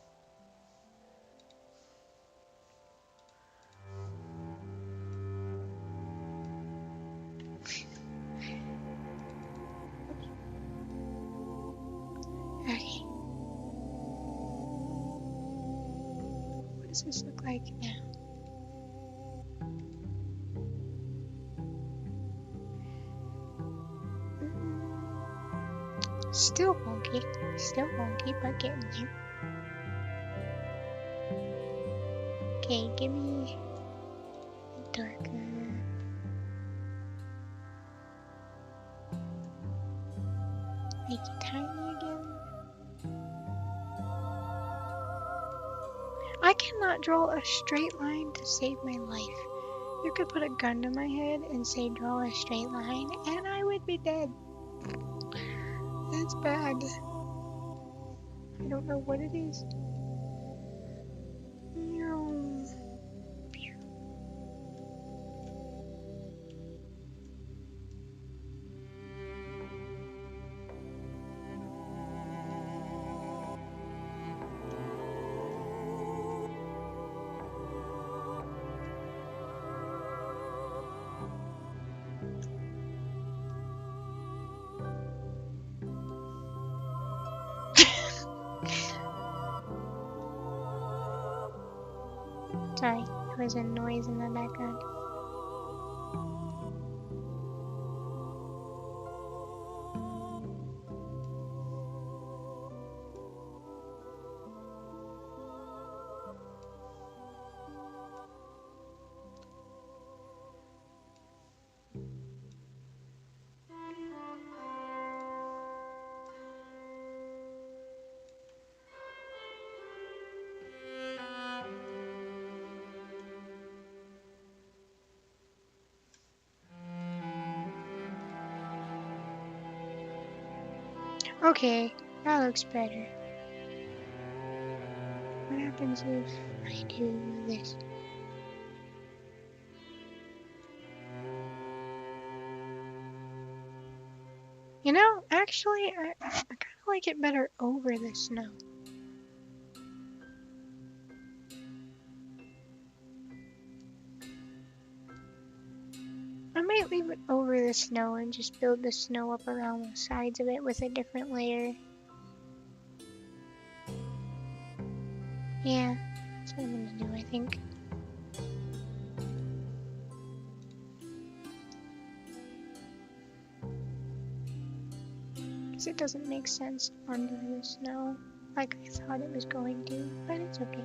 Okay. What does this look like now? Still wonky, but getting there. Okay, give me darker. Make it tiny again. I cannot draw a straight line to save my life. You could put a gun to my head and say draw a straight line and I would be dead. That's bad. I don't know what it is. No. Sorry, there was a noise in the background. Okay, that looks better. What happens if I do this? You know, actually, I kind of like it better over the snow. I might leave it over the snow and just build the snow up around the sides of it with a different layer. Yeah, that's what I'm gonna do, I think. Because it doesn't make sense under the snow like I thought it was going to, but it's okay.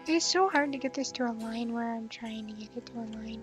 It's so hard to get this to align where I'm trying to get it to align.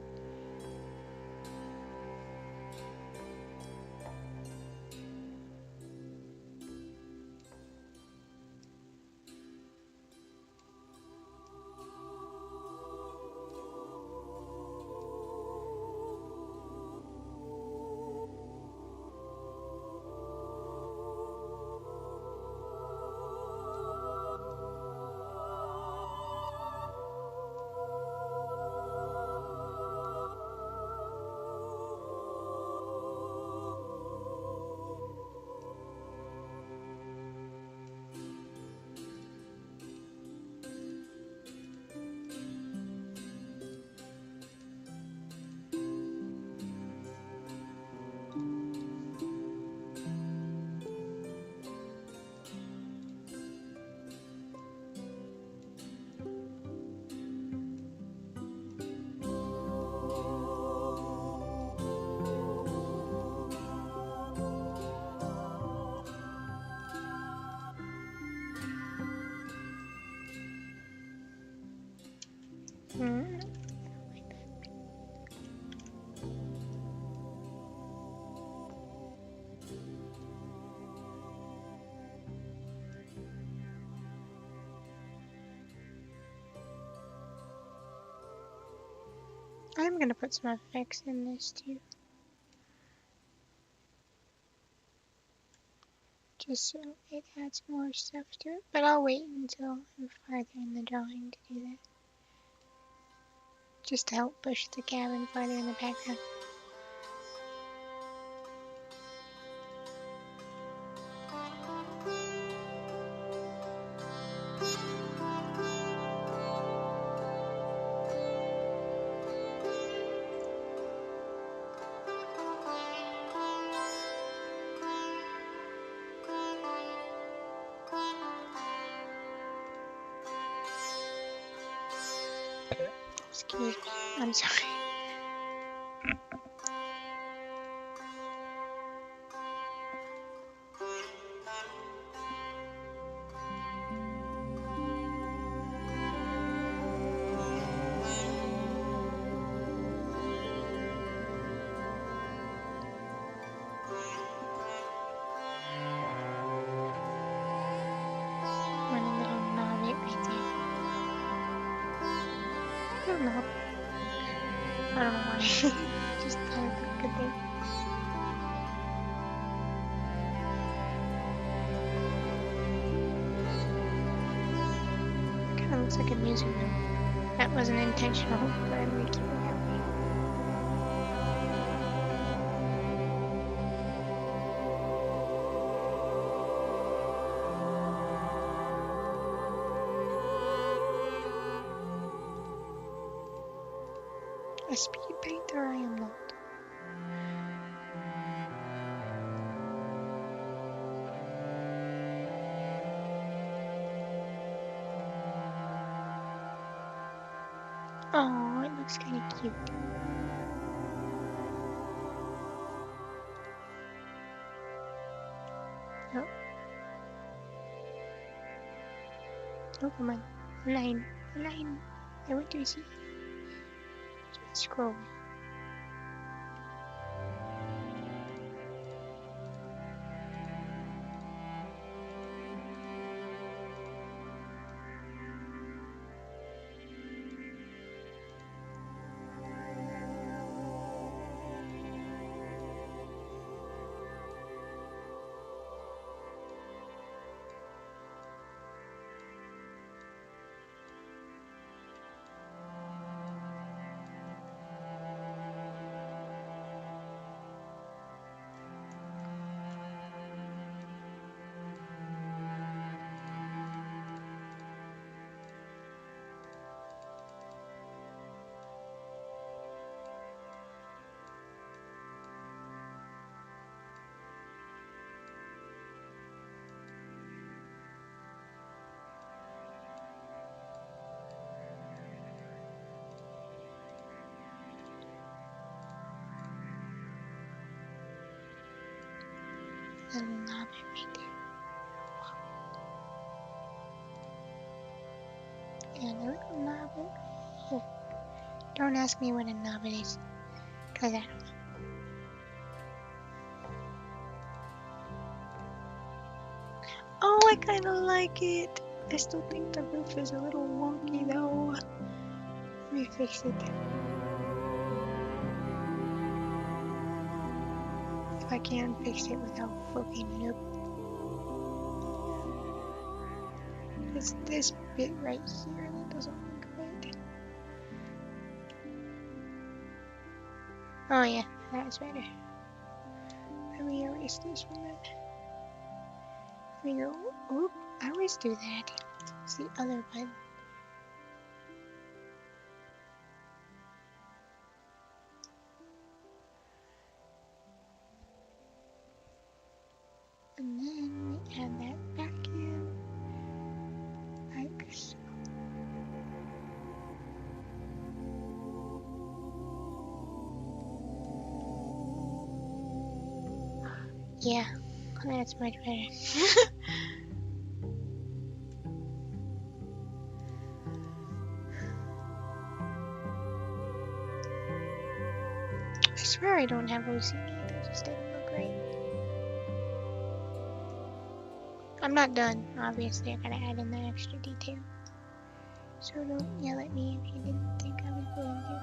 Hmm. I'm gonna put some effects in this too. Just so it adds more stuff to it. But I'll wait until I'm farther in the drawing to do that. Just to help push the cabin farther in the background. Excuse me, I'm sorry. One little knob it right there. Little knob. I don't know why. Just thought it looked good there. Kinda looks like a music room. That wasn't intentional, but I'm gonna keep it that way. A speed painter I am not. cute. Oh. Oh, come on. Line. Line. I want to see. Scroll. Little knob right there. And a little knob right here. Don't ask me what a knob it is, because I don't know. Oh, I kind of like it. I still think the roof is a little wonky though. Let me fix it. If I can fix it without fucking nope. It's this bit right here that doesn't look right. Oh yeah, that's better. Let me erase this from that. Let me go, oop, I always do that. It's the other button. And then we add that back in, like so. Yeah, that's much better. I swear I don't have OCD, that just didn't look right. I'm not done, obviously, I gotta add in that extra detail. So don't yell at me if you didn't think I was going to.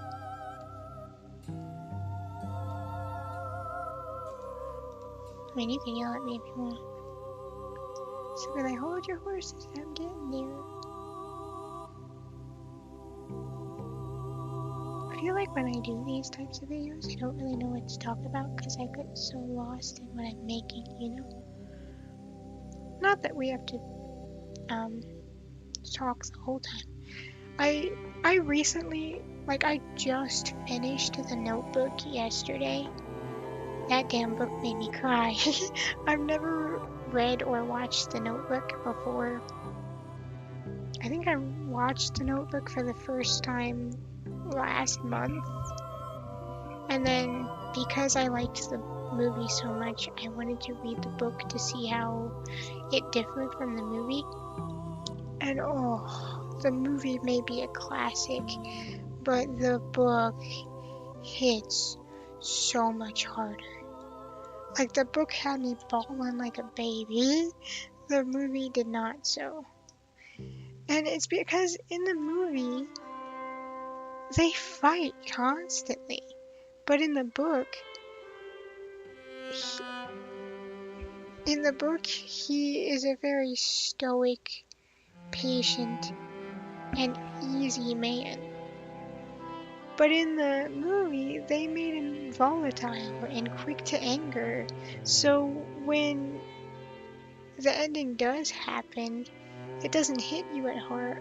I mean, you can yell at me if you want. So when I hold your horses, I'm getting there. I feel like when I do these types of videos, I don't really know what to talk about because I get so lost in what I'm making, you know? Not that we have to talk the whole time. I recently, like I just finished The Notebook yesterday. That damn book made me cry. I've never read or watched The Notebook before. I think I watched The Notebook for the first time last month. And then because I liked the movie so much, I wanted to read the book to see how it differed from the movie. And oh, the movie may be a classic, but the book hits so much harder. Like, the book had me bawling like a baby. The movie did not so. And it's because in the movie, they fight constantly. But in the book, he is a very stoic, patient, and easy man. But in the movie, they made him volatile and quick to anger. So when the ending does happen, it doesn't hit you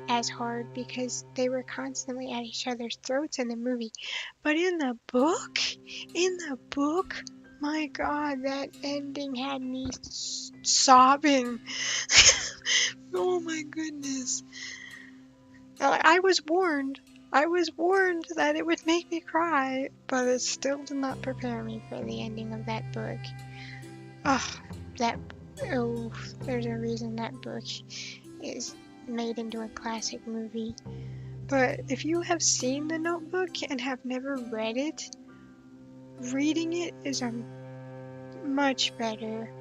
as hard because they were constantly at each other's throats in the movie. But in the book, my God, that ending had me sobbing. Oh my goodness. I was warned. I was warned that it would make me cry, but it still did not prepare me for the ending of that book. Ugh, that. Oh, there's a reason that book is made into a classic movie. But if you have seen The Notebook and have never read it, reading it is a much better,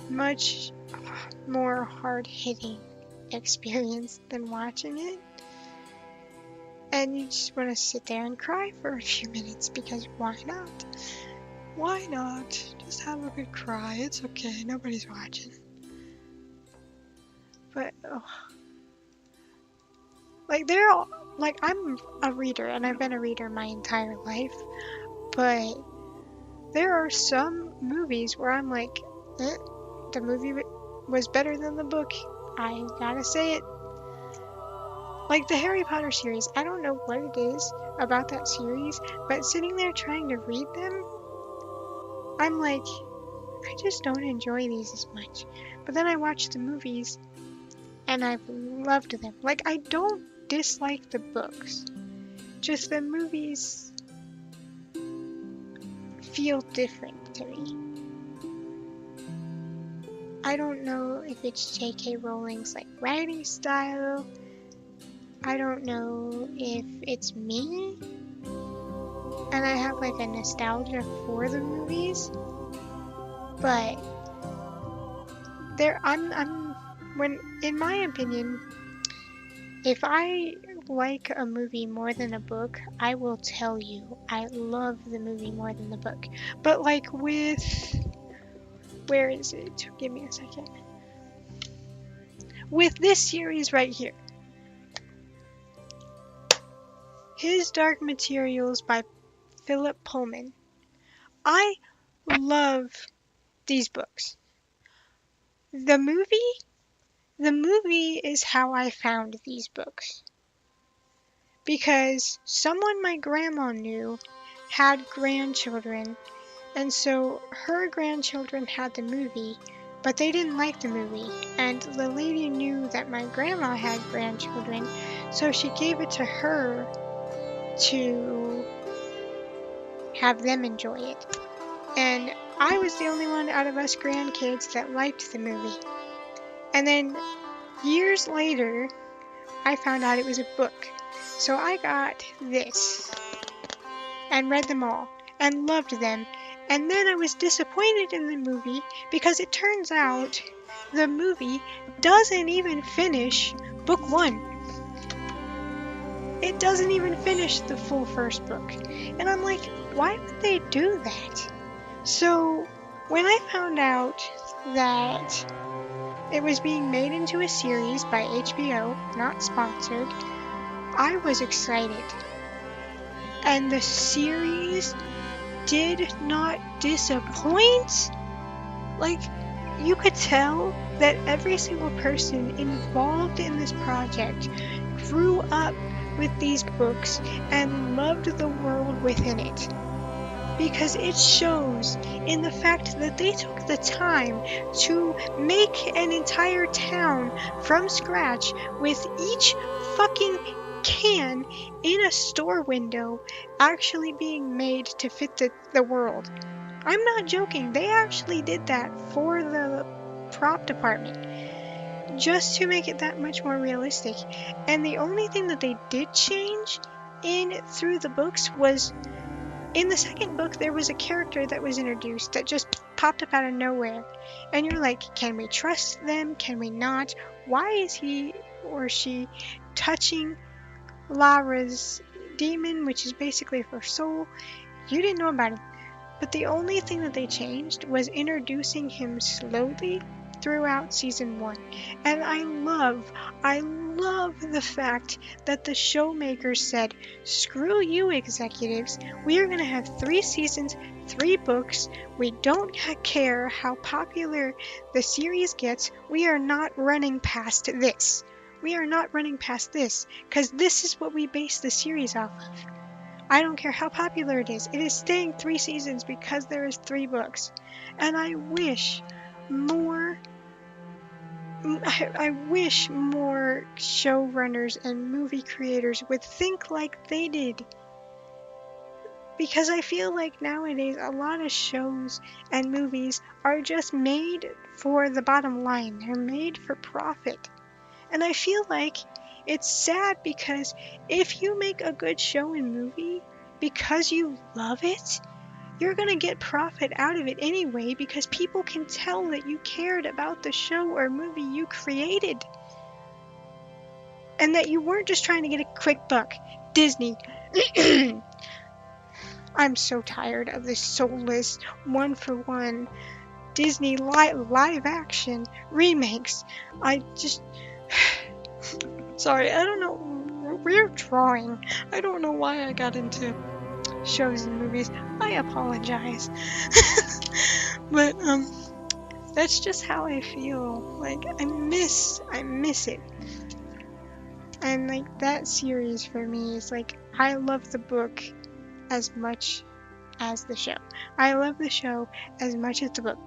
much more hard-hitting experience than watching it. And you just want to sit there and cry for a few minutes because why not? Why not? Just have a good cry. It's okay. Nobody's watching. But like I'm a reader and I've been a reader my entire life, but there are some movies where I'm like, the movie was better than the book. I gotta say it. Like the Harry Potter series, I don't know what it is about that series, but sitting there trying to read them, I'm like, I just don't enjoy these as much. But then I watch the movies and I've loved them. Like, I don't dislike the books, just the movies feel different to me. I don't know if it's J.K. Rowling's like writing style. I don't know if it's me and I have like a nostalgia for the movies, but in my opinion, if I like a movie more than a book, I will tell you I love the movie more than the book. But like where is it? Give me a second. With this series right here, His Dark Materials by Philip Pullman. I love these books. The movie is how I found these books. Because someone my grandma knew had grandchildren, and so her grandchildren had the movie, but they didn't like the movie, and the lady knew that my grandma had grandchildren, so she gave it to her to have them enjoy it. And I was the only one out of us grandkids that liked the movie. And then years later, I found out it was a book. So I got this and read them all and loved them. And then I was disappointed in the movie because it turns out the movie doesn't even finish book 1. It doesn't even finish the full first book. And I'm like, why would they do that? So when I found out that it was being made into a series by HBO, not sponsored, I was excited. And the series did not disappoint. Like, you could tell that every single person involved in this project grew up with these books and loved the world within it. Because it shows in the fact that they took the time to make an entire town from scratch with each fucking can in a store window actually being made to fit the world. I'm not joking, they actually did that for the prop department just to make it that much more realistic. And the only thing that they did change through the books was in the second book, there was a character that was introduced that just popped up out of nowhere. And you're like, can we trust them? Can we not? Why is he or she touching Lara's demon, which is basically her soul? You didn't know about it. But the only thing that they changed was introducing him slowly throughout season 1. And I love the fact that the showmakers said, screw you executives, we are going to have 3 seasons, 3 books, we don't care how popular the series gets, we are not running past this. We are not running past this, because this is what we base the series off of. I don't care how popular it is staying 3 seasons because there is 3 books. And I wish more I wish more showrunners and movie creators would think like they did. Because I feel like nowadays a lot of shows and movies are just made for the bottom line. They're made for profit. And I feel like it's sad because if you make a good show and movie because you love it, you're going to get profit out of it anyway because people can tell that you cared about the show or movie you created. And that you weren't just trying to get a quick buck. Disney. I'm so tired of this soulless, one-for-one Disney live action remakes. I just... Sorry, I don't know. We're drawing. I don't know why I got into shows and movies. I apologize. But, that's just how I feel. Like, I miss it. And, like, that series for me is, like, I love the book as much as the show. I love the show as much as the book.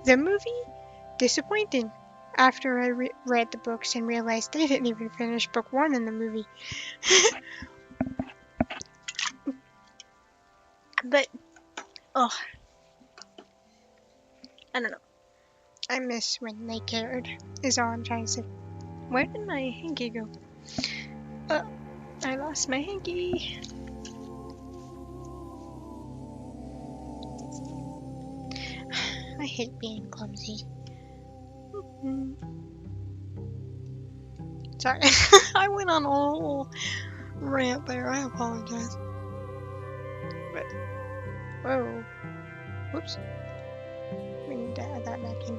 The movie, disappointing. After I read the books and realized they didn't even finish book 1 in the movie. But, oh, I don't know. I miss when they cared, is all I'm trying to say. Where did my hanky go? I lost my hanky. I hate being clumsy. Sorry, I went on a whole rant there. I apologize. But, whoa. Whoops. We need to add that back in.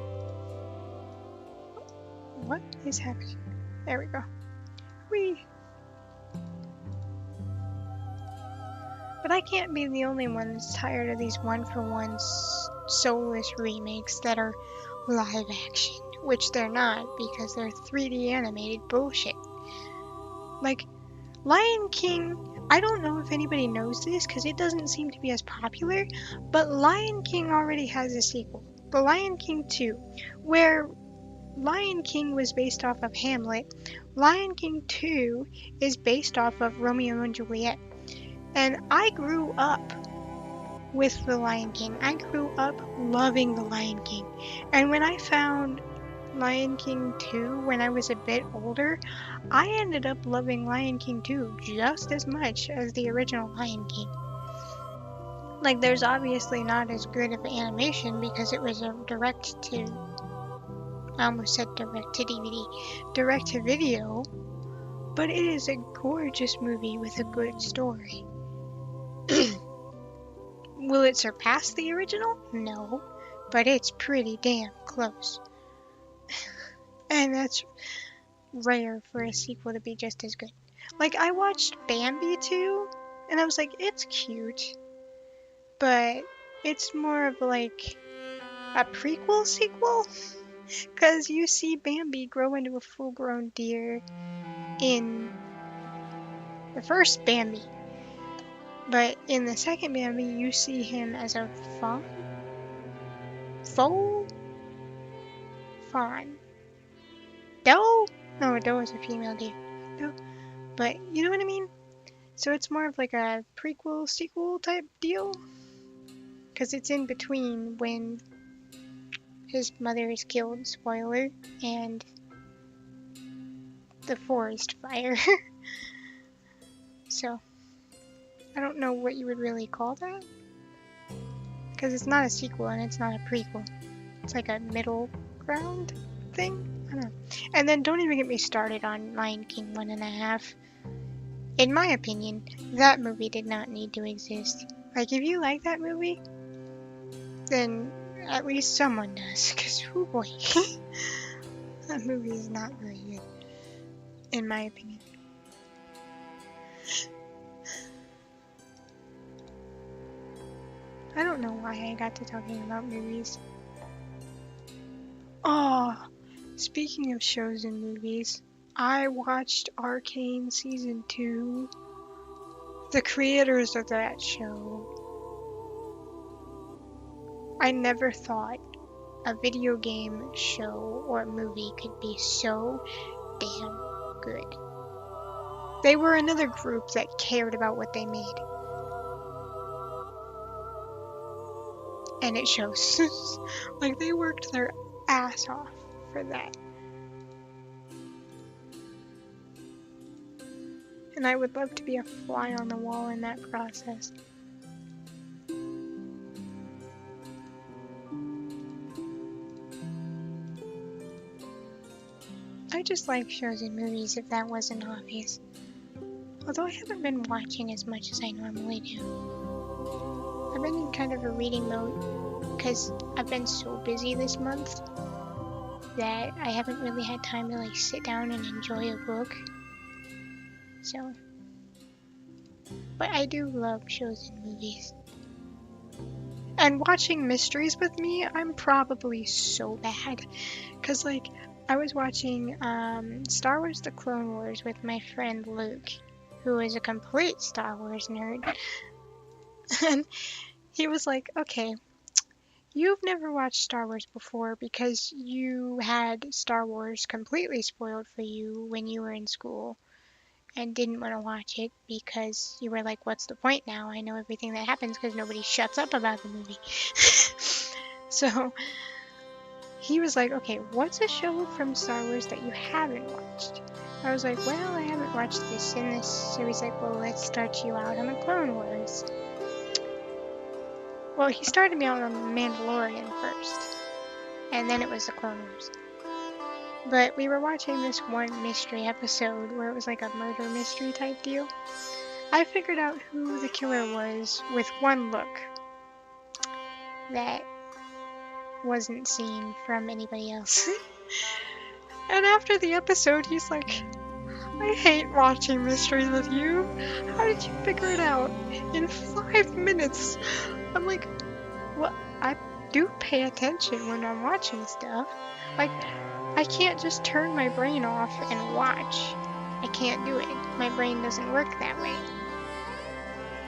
What is happening? There we go. Whee! But I can't be the only one that's tired of these one-for-one soulless remakes that are live action. Which they're not, because they're 3D animated bullshit. Like, Lion King, I don't know if anybody knows this, because it doesn't seem to be as popular, but Lion King already has a sequel. The Lion King 2, where Lion King was based off of Hamlet, Lion King 2 is based off of Romeo and Juliet. And I grew up with The Lion King. I grew up loving The Lion King. And when I found Lion King 2 when I was a bit older, I ended up loving Lion King 2 just as much as the original Lion King. Like, there's obviously not as good of animation because it was a I almost said direct to DVD, direct to video, but it is a gorgeous movie with a good story. Will it surpass the original? No, but it's pretty damn close. And that's rare for a sequel to be just as good. Like, I watched Bambi 2, and I was like, it's cute, but it's more of like a prequel sequel, because you see Bambi grow into a full-grown deer in the first Bambi, but in the second Bambi, you see him as a fawn? Fawn. Doe? No, a doe is a female deer. Doe. But, you know what I mean? So it's more of like a prequel, sequel type deal. Because it's in between when his mother is killed, spoiler, and the forest fire. So, I don't know what you would really call that. Because it's not a sequel and it's not a prequel. It's like a middle ground thing? I don't know. And then don't even get me started on Lion King 1.5. In my opinion, that movie did not need to exist. Like, if you like that movie, then at least someone does. Because, oh boy, that movie is not very good. In my opinion. I don't know why I got to talking about movies. Oh, speaking of shows and movies, I watched Arcane Season 2. The creators of that show, I never thought a video game show or movie could be so damn good. They were another group that cared about what they made. And it shows. Like, they worked their ass off for that. And I would love to be a fly on the wall in that process. I just like shows and movies, if that wasn't obvious. Although I haven't been watching as much as I normally do. I've been in kind of a reading mode because I've been so busy this month that I haven't really had time to like sit down and enjoy a book. So, but I do love shows and movies. And watching mysteries with me, I'm probably so bad. Cause like, I was watching Star Wars The Clone Wars with my friend Luke, who is a complete Star Wars nerd. And he was like, okay, you've never watched Star Wars before because you had Star Wars completely spoiled for you when you were in school and didn't want to watch it because you were like, what's the point now? I know everything that happens because nobody shuts up about the movie. So he was like, okay, what's a show from Star Wars that you haven't watched? I was like, well, I haven't watched this and this. So he's like, well, let's start you out on the Clone Wars. Well, he started me out on the Mandalorian first, and then it was the Clone Wars. But we were watching this one mystery episode where it was like a murder mystery type deal. I figured out who the killer was with one look that wasn't seen from anybody else. And after the episode, he's like, I hate watching mysteries with you. How did you figure it out in 5 minutes? I'm like, well, I do pay attention when I'm watching stuff. Like, I can't just turn my brain off and watch. I can't do it. My brain doesn't work that way.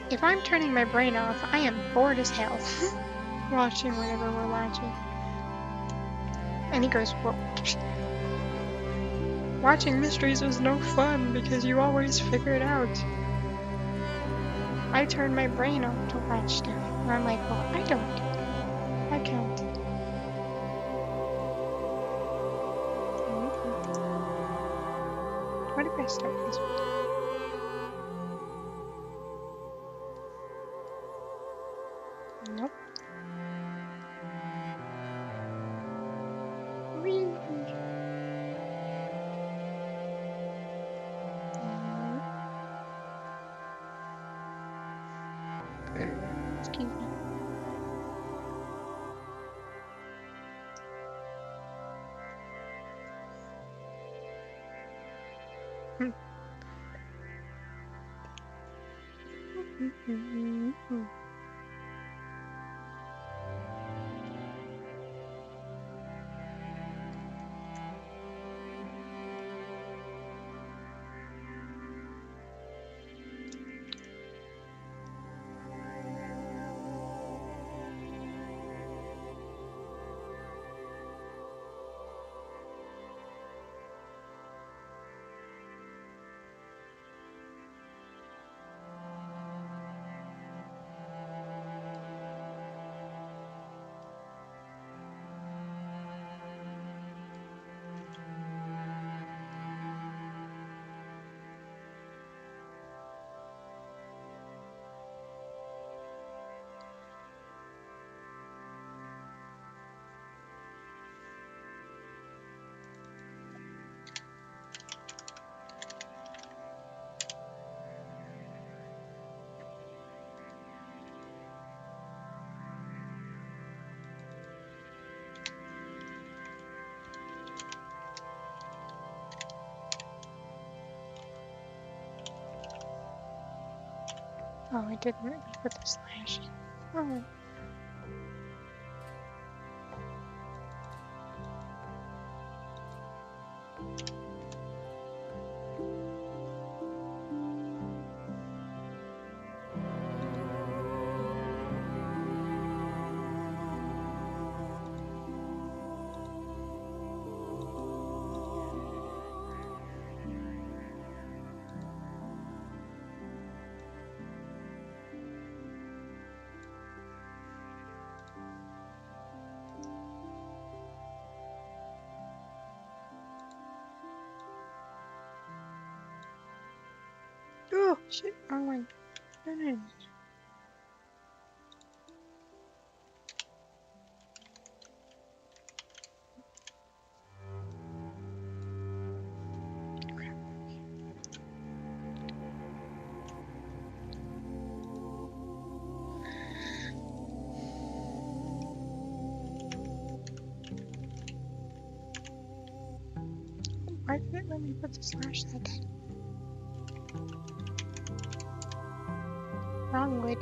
If I'm turning my brain off, I am bored as hell watching whatever we're watching. And he goes, well, watching mysteries is no fun because you always figure it out. I turn my brain off to watch stuff. And I'm like, well, I don't. I can't. What if I start this way? Nope. Whee! Excuse me. Oh, I didn't really put the slash in. Oh. Shit, wrong one. No, no, no. Why did it let me put the flashlight in? Wrong wood.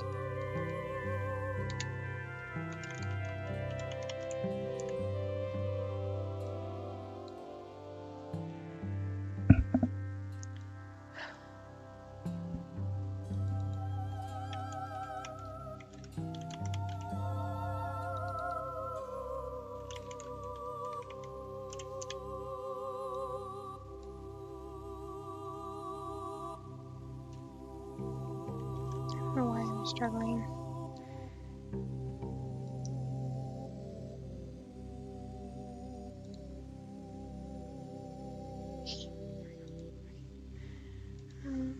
I don't know why I'm struggling. Um,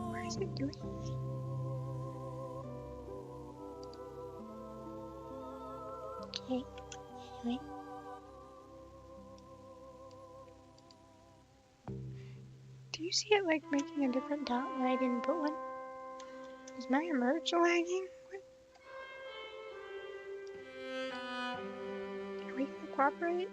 why is it doing? Okay, anyway. Do you see it like making a different dot where I didn't put one? Is my emerge lagging? What? Are we gonna cooperate?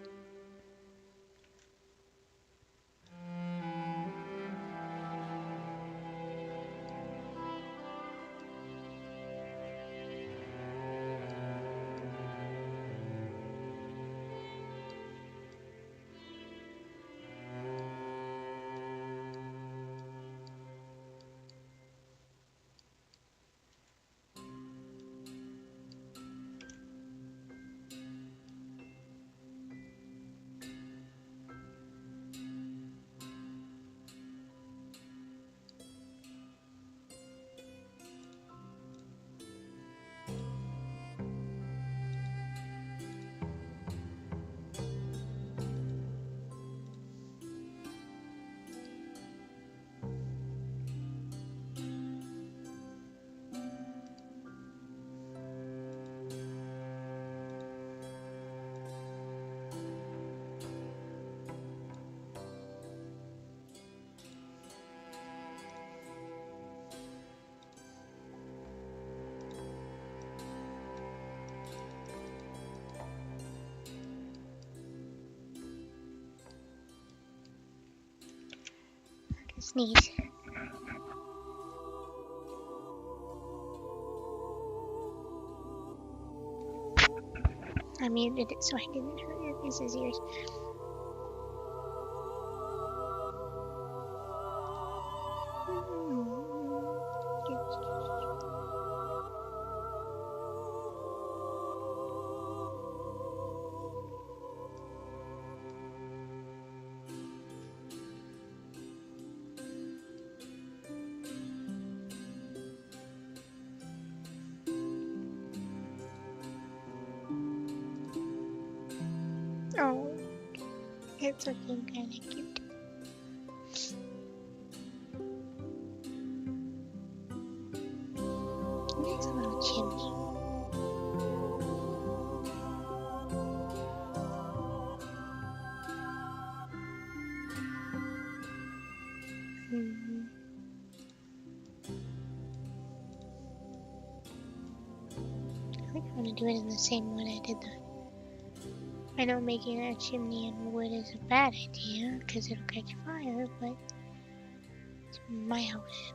Okay, sneeze. I muted it so I didn't hurt your guys' ears. Oh, it's looking kind of cute. Nice little chimney. Hmm. I think I'm gonna do it in the same wood I did the. I know making a chimney in wood is a bad idea because it'll catch fire, but it's my house.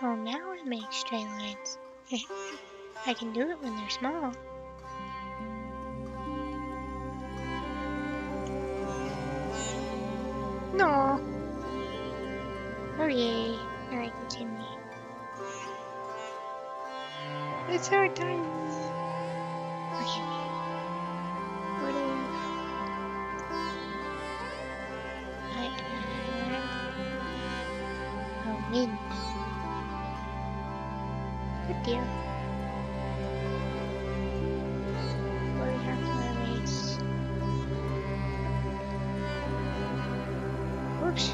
Oh, now it makes straight lines. I can do it when they're small. No. Oh yay. I like the chimney. It's so tiny. Okay. What if I add a windmill? Good deal. But we have to erase. Whoops.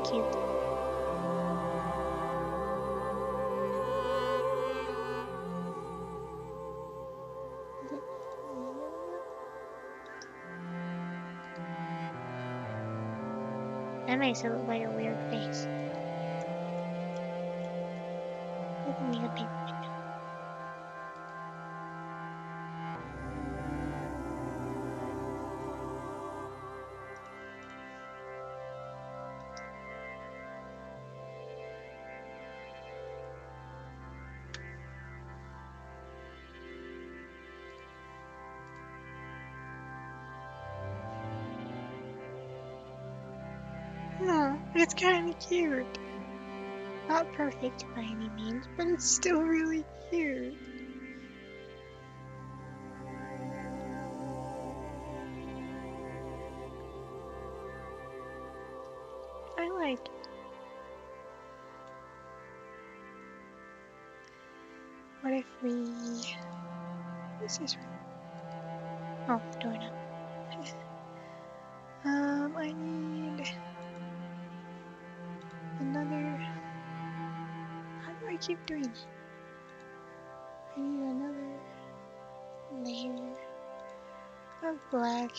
Cute. That makes it look like a weird face. Let me make a big window. No, it's kind of cute. Not perfect by any means, but it's still really cute. I like it. What if we... What's this one? Oh, doorknob. I need another... How do I keep doing it? I need another layer of black.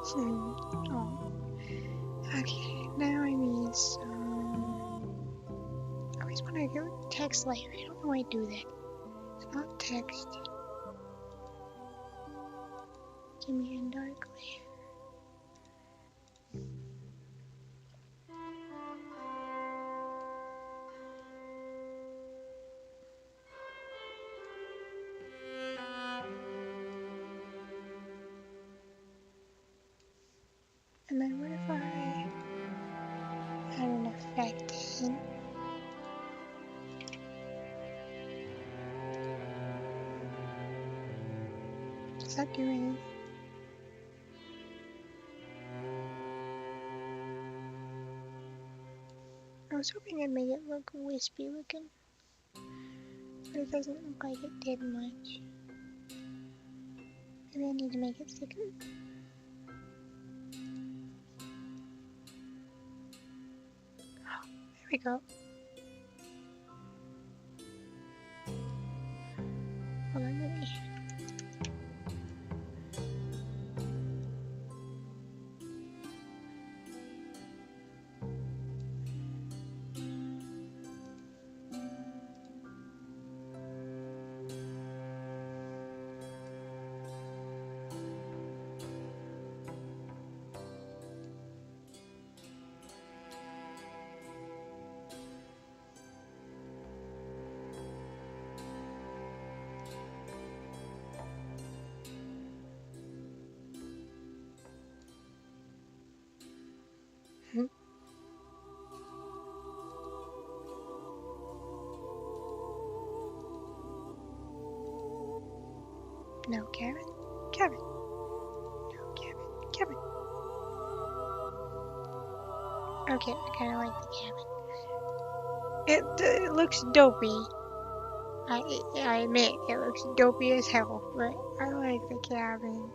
Oh. Okay, now I need some. I always want to go text layer. I don't know why I do that. It's not text. Give me a dark layer. And then what if I add an effect in? Does that do anything? I was hoping I'd make it look wispy looking, but it doesn't look like it did much. Maybe I need to make it thicker. There we go. Hold on, let me. No, Kevin. Kevin. No, Kevin. Kevin. Okay, I kind of like the cabin. It looks dopey. I admit it looks dopey as hell, but I like the cabin.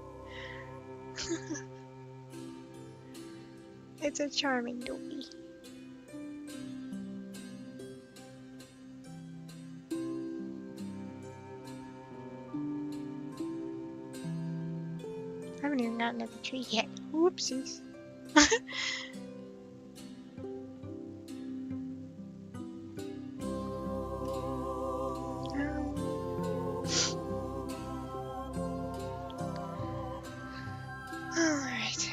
It's a charming dopey. I haven't even gotten to the tree yet. Whoopsies. Alright.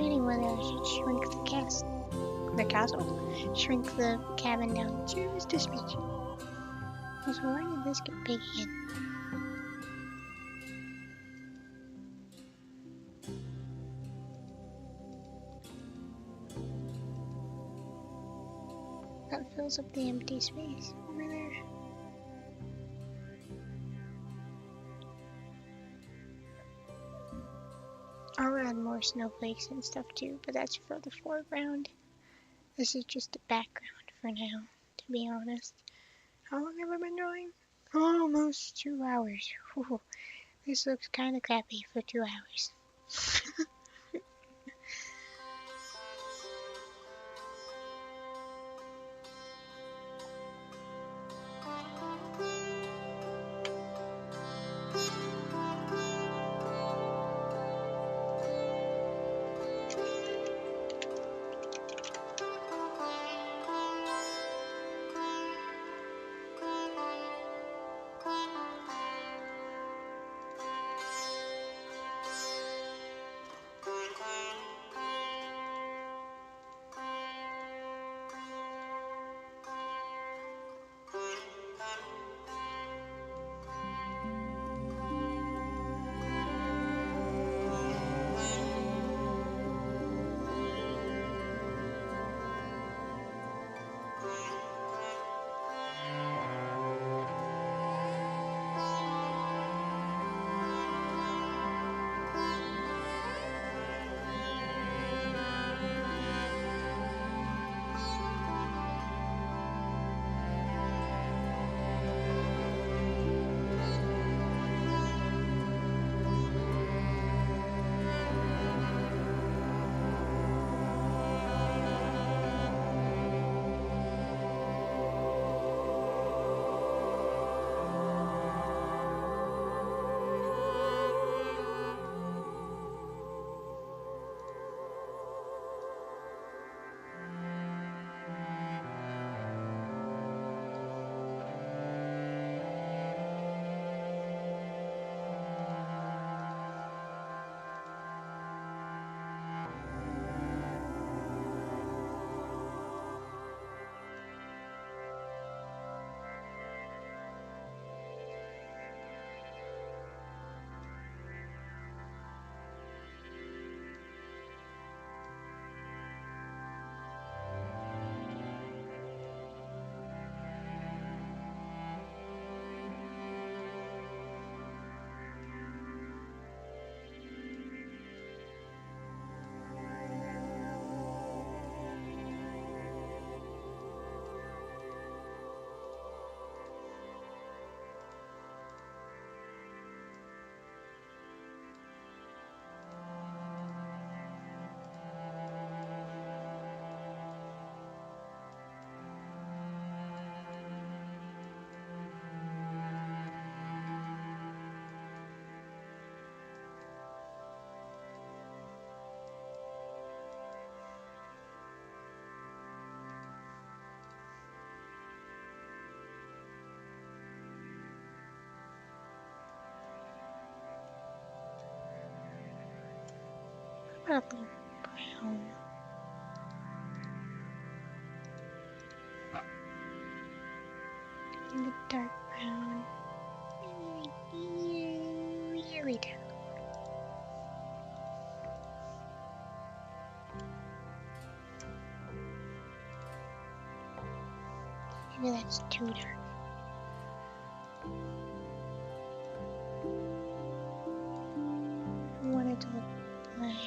Debating whether I should shrink the castle, shrink the cabin down just a smidge. Also, why did this get big again? That fills up the empty space over there. I'll add more snowflakes and stuff too, but that's for the foreground. This is just a background for now, to be honest. How long have I been drawing? Almost 2 hours. Whew. This looks kinda crappy for 2 hours. about the brown? And the dark brown. Here we go. Maybe that's too dark. I want it to look black.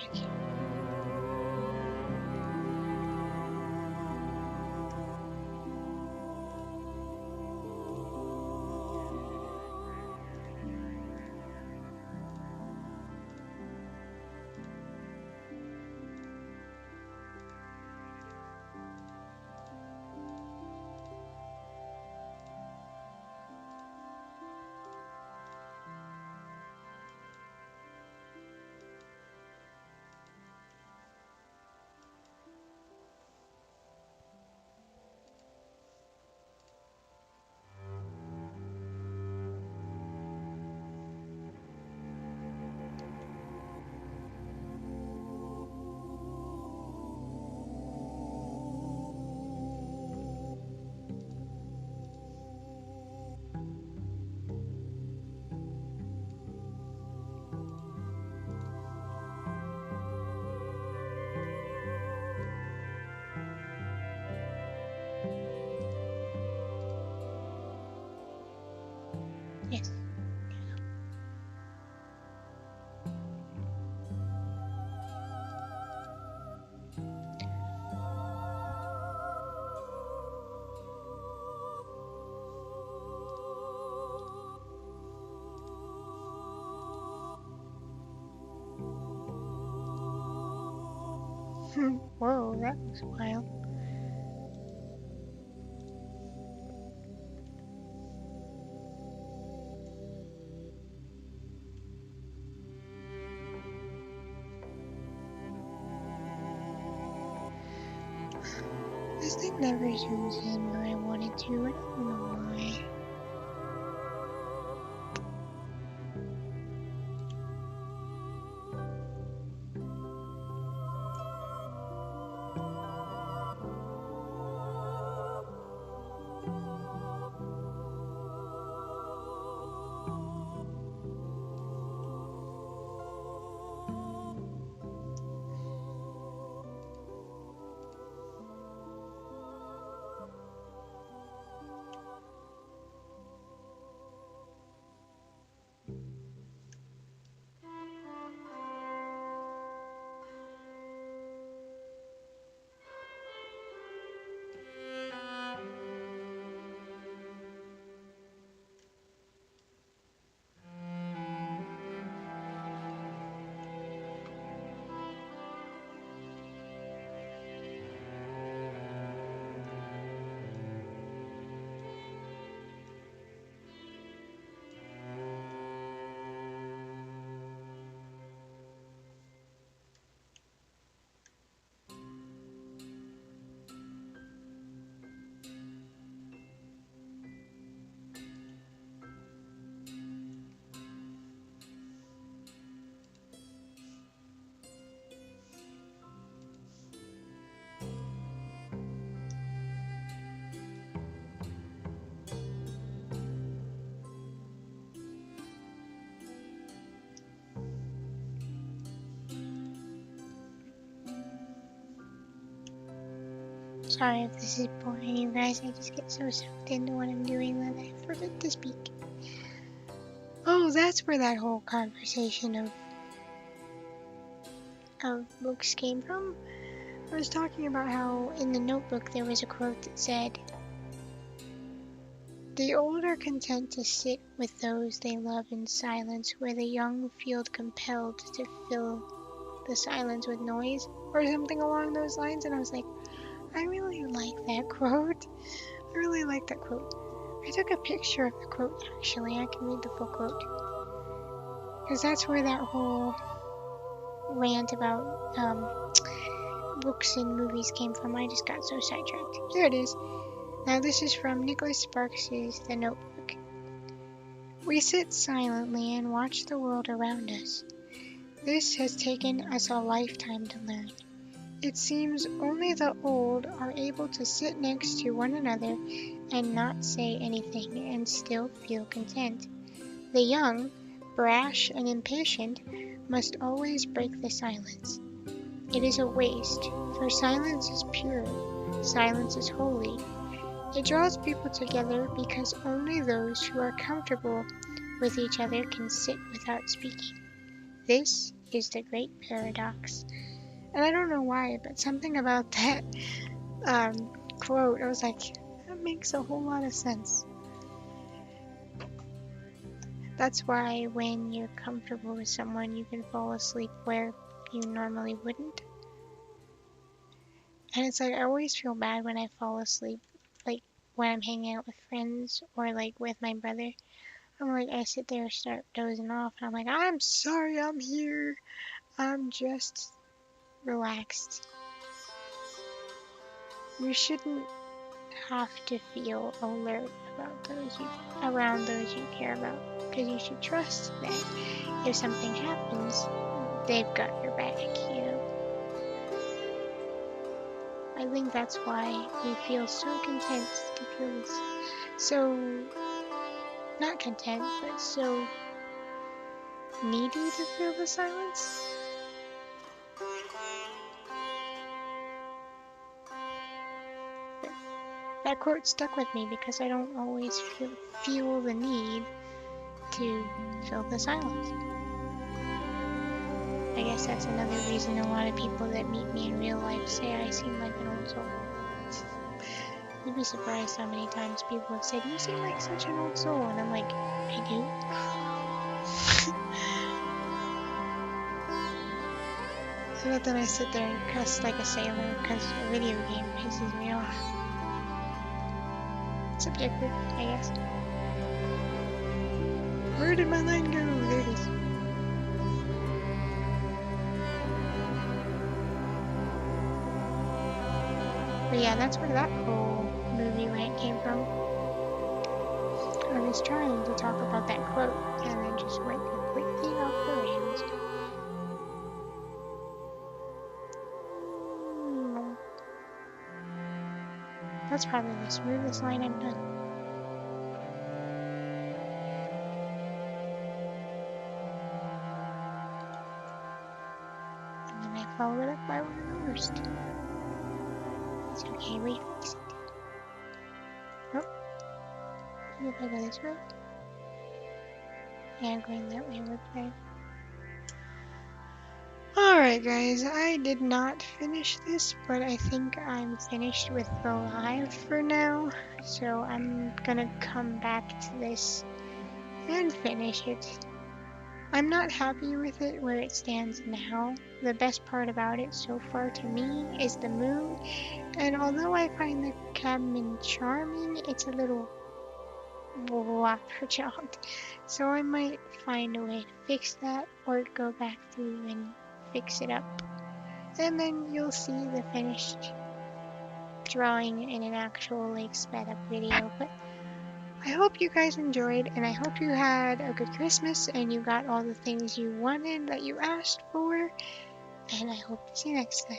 Yes. Whoa, that was wild. This thing never zooms in where I want it to. I don't know why. Sorry if this is boring you guys, I just get so sucked into what I'm doing that I forget to speak. Oh, that's where that whole conversation of books came from. I was talking about how in the notebook there was a quote that said, "The old are content to sit with those they love in silence, where the young feel compelled to fill the silence with noise," or something along those lines, and I was like, I really like that quote. I really like that quote. I took a picture of the quote, actually. I can read the full quote. Because that's where that whole rant about books and movies came from. I just got so sidetracked. There it is. Now this is from Nicholas Sparks' The Notebook. We sit silently and watch the world around us. This has taken us a lifetime to learn. It seems only the old are able to sit next to one another and not say anything and still feel content. The young, brash and impatient, must always break the silence. It is a waste, for silence is pure, silence is holy. It draws people together because only those who are comfortable with each other can sit without speaking. This is the great paradox. And I don't know why, but something about that quote, I was like, that makes a whole lot of sense. That's why when you're comfortable with someone, you can fall asleep where you normally wouldn't. And it's like, I always feel bad when I fall asleep, like when I'm hanging out with friends or like with my brother. I'm like, I sit there, start dozing off, and I'm like, I'm sorry, I'm here. I'm just relaxed. You shouldn't have to feel alert about around those you care about, because you should trust that if something happens, they've got your back, you know? I think that's why we feel so content to feel this, so, not content, but so needy to feel the silence. But that quote stuck with me because I don't always feel the need to fill the silence. I guess that's another reason a lot of people that meet me in real life say I seem like an old soul. You'd be surprised how many times people have said, you seem like such an old soul, and I'm like, I do? So then I sit there and cuss like a sailor because a video game pisses me off. Subjective, I guess. Where did my line go? There it is. But yeah, that's where that whole movie rant came from. I was trying to talk about that quote, and then just went completely off the rails. That's probably the smoothest line I've done. And then I followed it up by one of the worst. It's okay, we fix it. Nope. If I go this way? Yeah, going that way would be. Alright guys, I did not finish this, but I think I'm finished with the live for now. So I'm gonna come back to this and finish it. I'm not happy with it where it stands now. The best part about it so far to me is the moon, and although I find the cabin charming, it's a little whopper-jobbed. So I might find a way to fix that, or go back through and fix it up. And then you'll see the finished drawing in an actual like sped up video. But I hope you guys enjoyed, and I hope you had a good Christmas and you got all the things you wanted that you asked for, and I hope to see you next time.